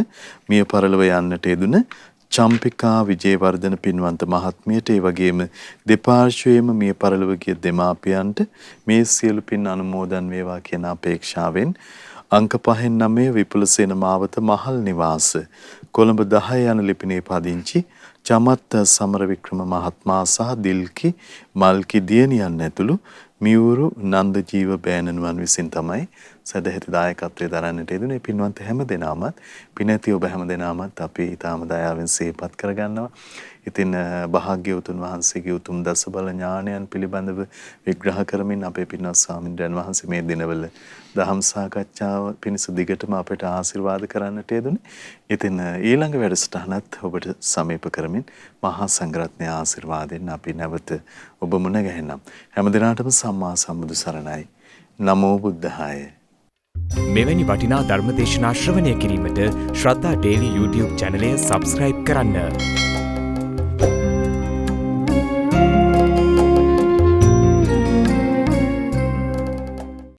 මිය පරලොව යන්නට යෙදුන චම්පිකා විජේවර්ධන පින්වන්ත මහත්මියට, ඒ වගේම දෙපාර්ශ්වයේම මිය පරලොව ගිය දෙමාපියන්ට මේ සියලු පින් අනුමෝදන් වේවා කියන අපේක්ෂාවෙන් අංක 5-9 විපුලසේන මාවත මහල් නිවාස කොළඹ 10 යන ලිපිනේ පදිංචි චමත් සමරවික්‍රම මහත්මයා සහ දිල්කි මල්කි දියණියන් ඇතුළු මියුරු නන්ද ජීව බෑණනුවන් විසින් තමයි සදැහැති දායකත්වයේ දරන්නට යෙදුනේ. පින්වන්ත හැම දෙනාමත්, පිනැති ඔබ හැම දෙනාමත් අපි ඊටාම දයාවෙන් සිහිපත් කරගන්නවා. ඉතින් භාග්‍යවතුන් වහන්සේගේ උතුම් දසබල ඥානයන් පිළිබඳව විග්‍රහ කරමින් අපේ පින්වත් ස්වාමින්ද්‍රයන් වහන්සේ මේ දිනවල දහම් සාකච්ඡාව පිණිස දිගටම අපට ආශිර්වාද කරන්නට යෙදුනේ. ඉතින් ඊළඟ වැඩසටහනත් ඔබට සමීප කරමින් මහා සංඝරත්නයේ ආශිර්වාදයෙන් අපි නැවත ඔබ මුණ ගැහෙනම්. හැම දිනාටම සම්මා සම්බුදු සරණයි. නමෝ බුද්ධාය. මෙවැනි වටිනා ධර්මදේශනා ශ්‍රවණය කිරීමට ශ්‍රද්ධා ඩේලි YouTube චැනලය සබ්ස්ක්‍රයිබ් කරන්න.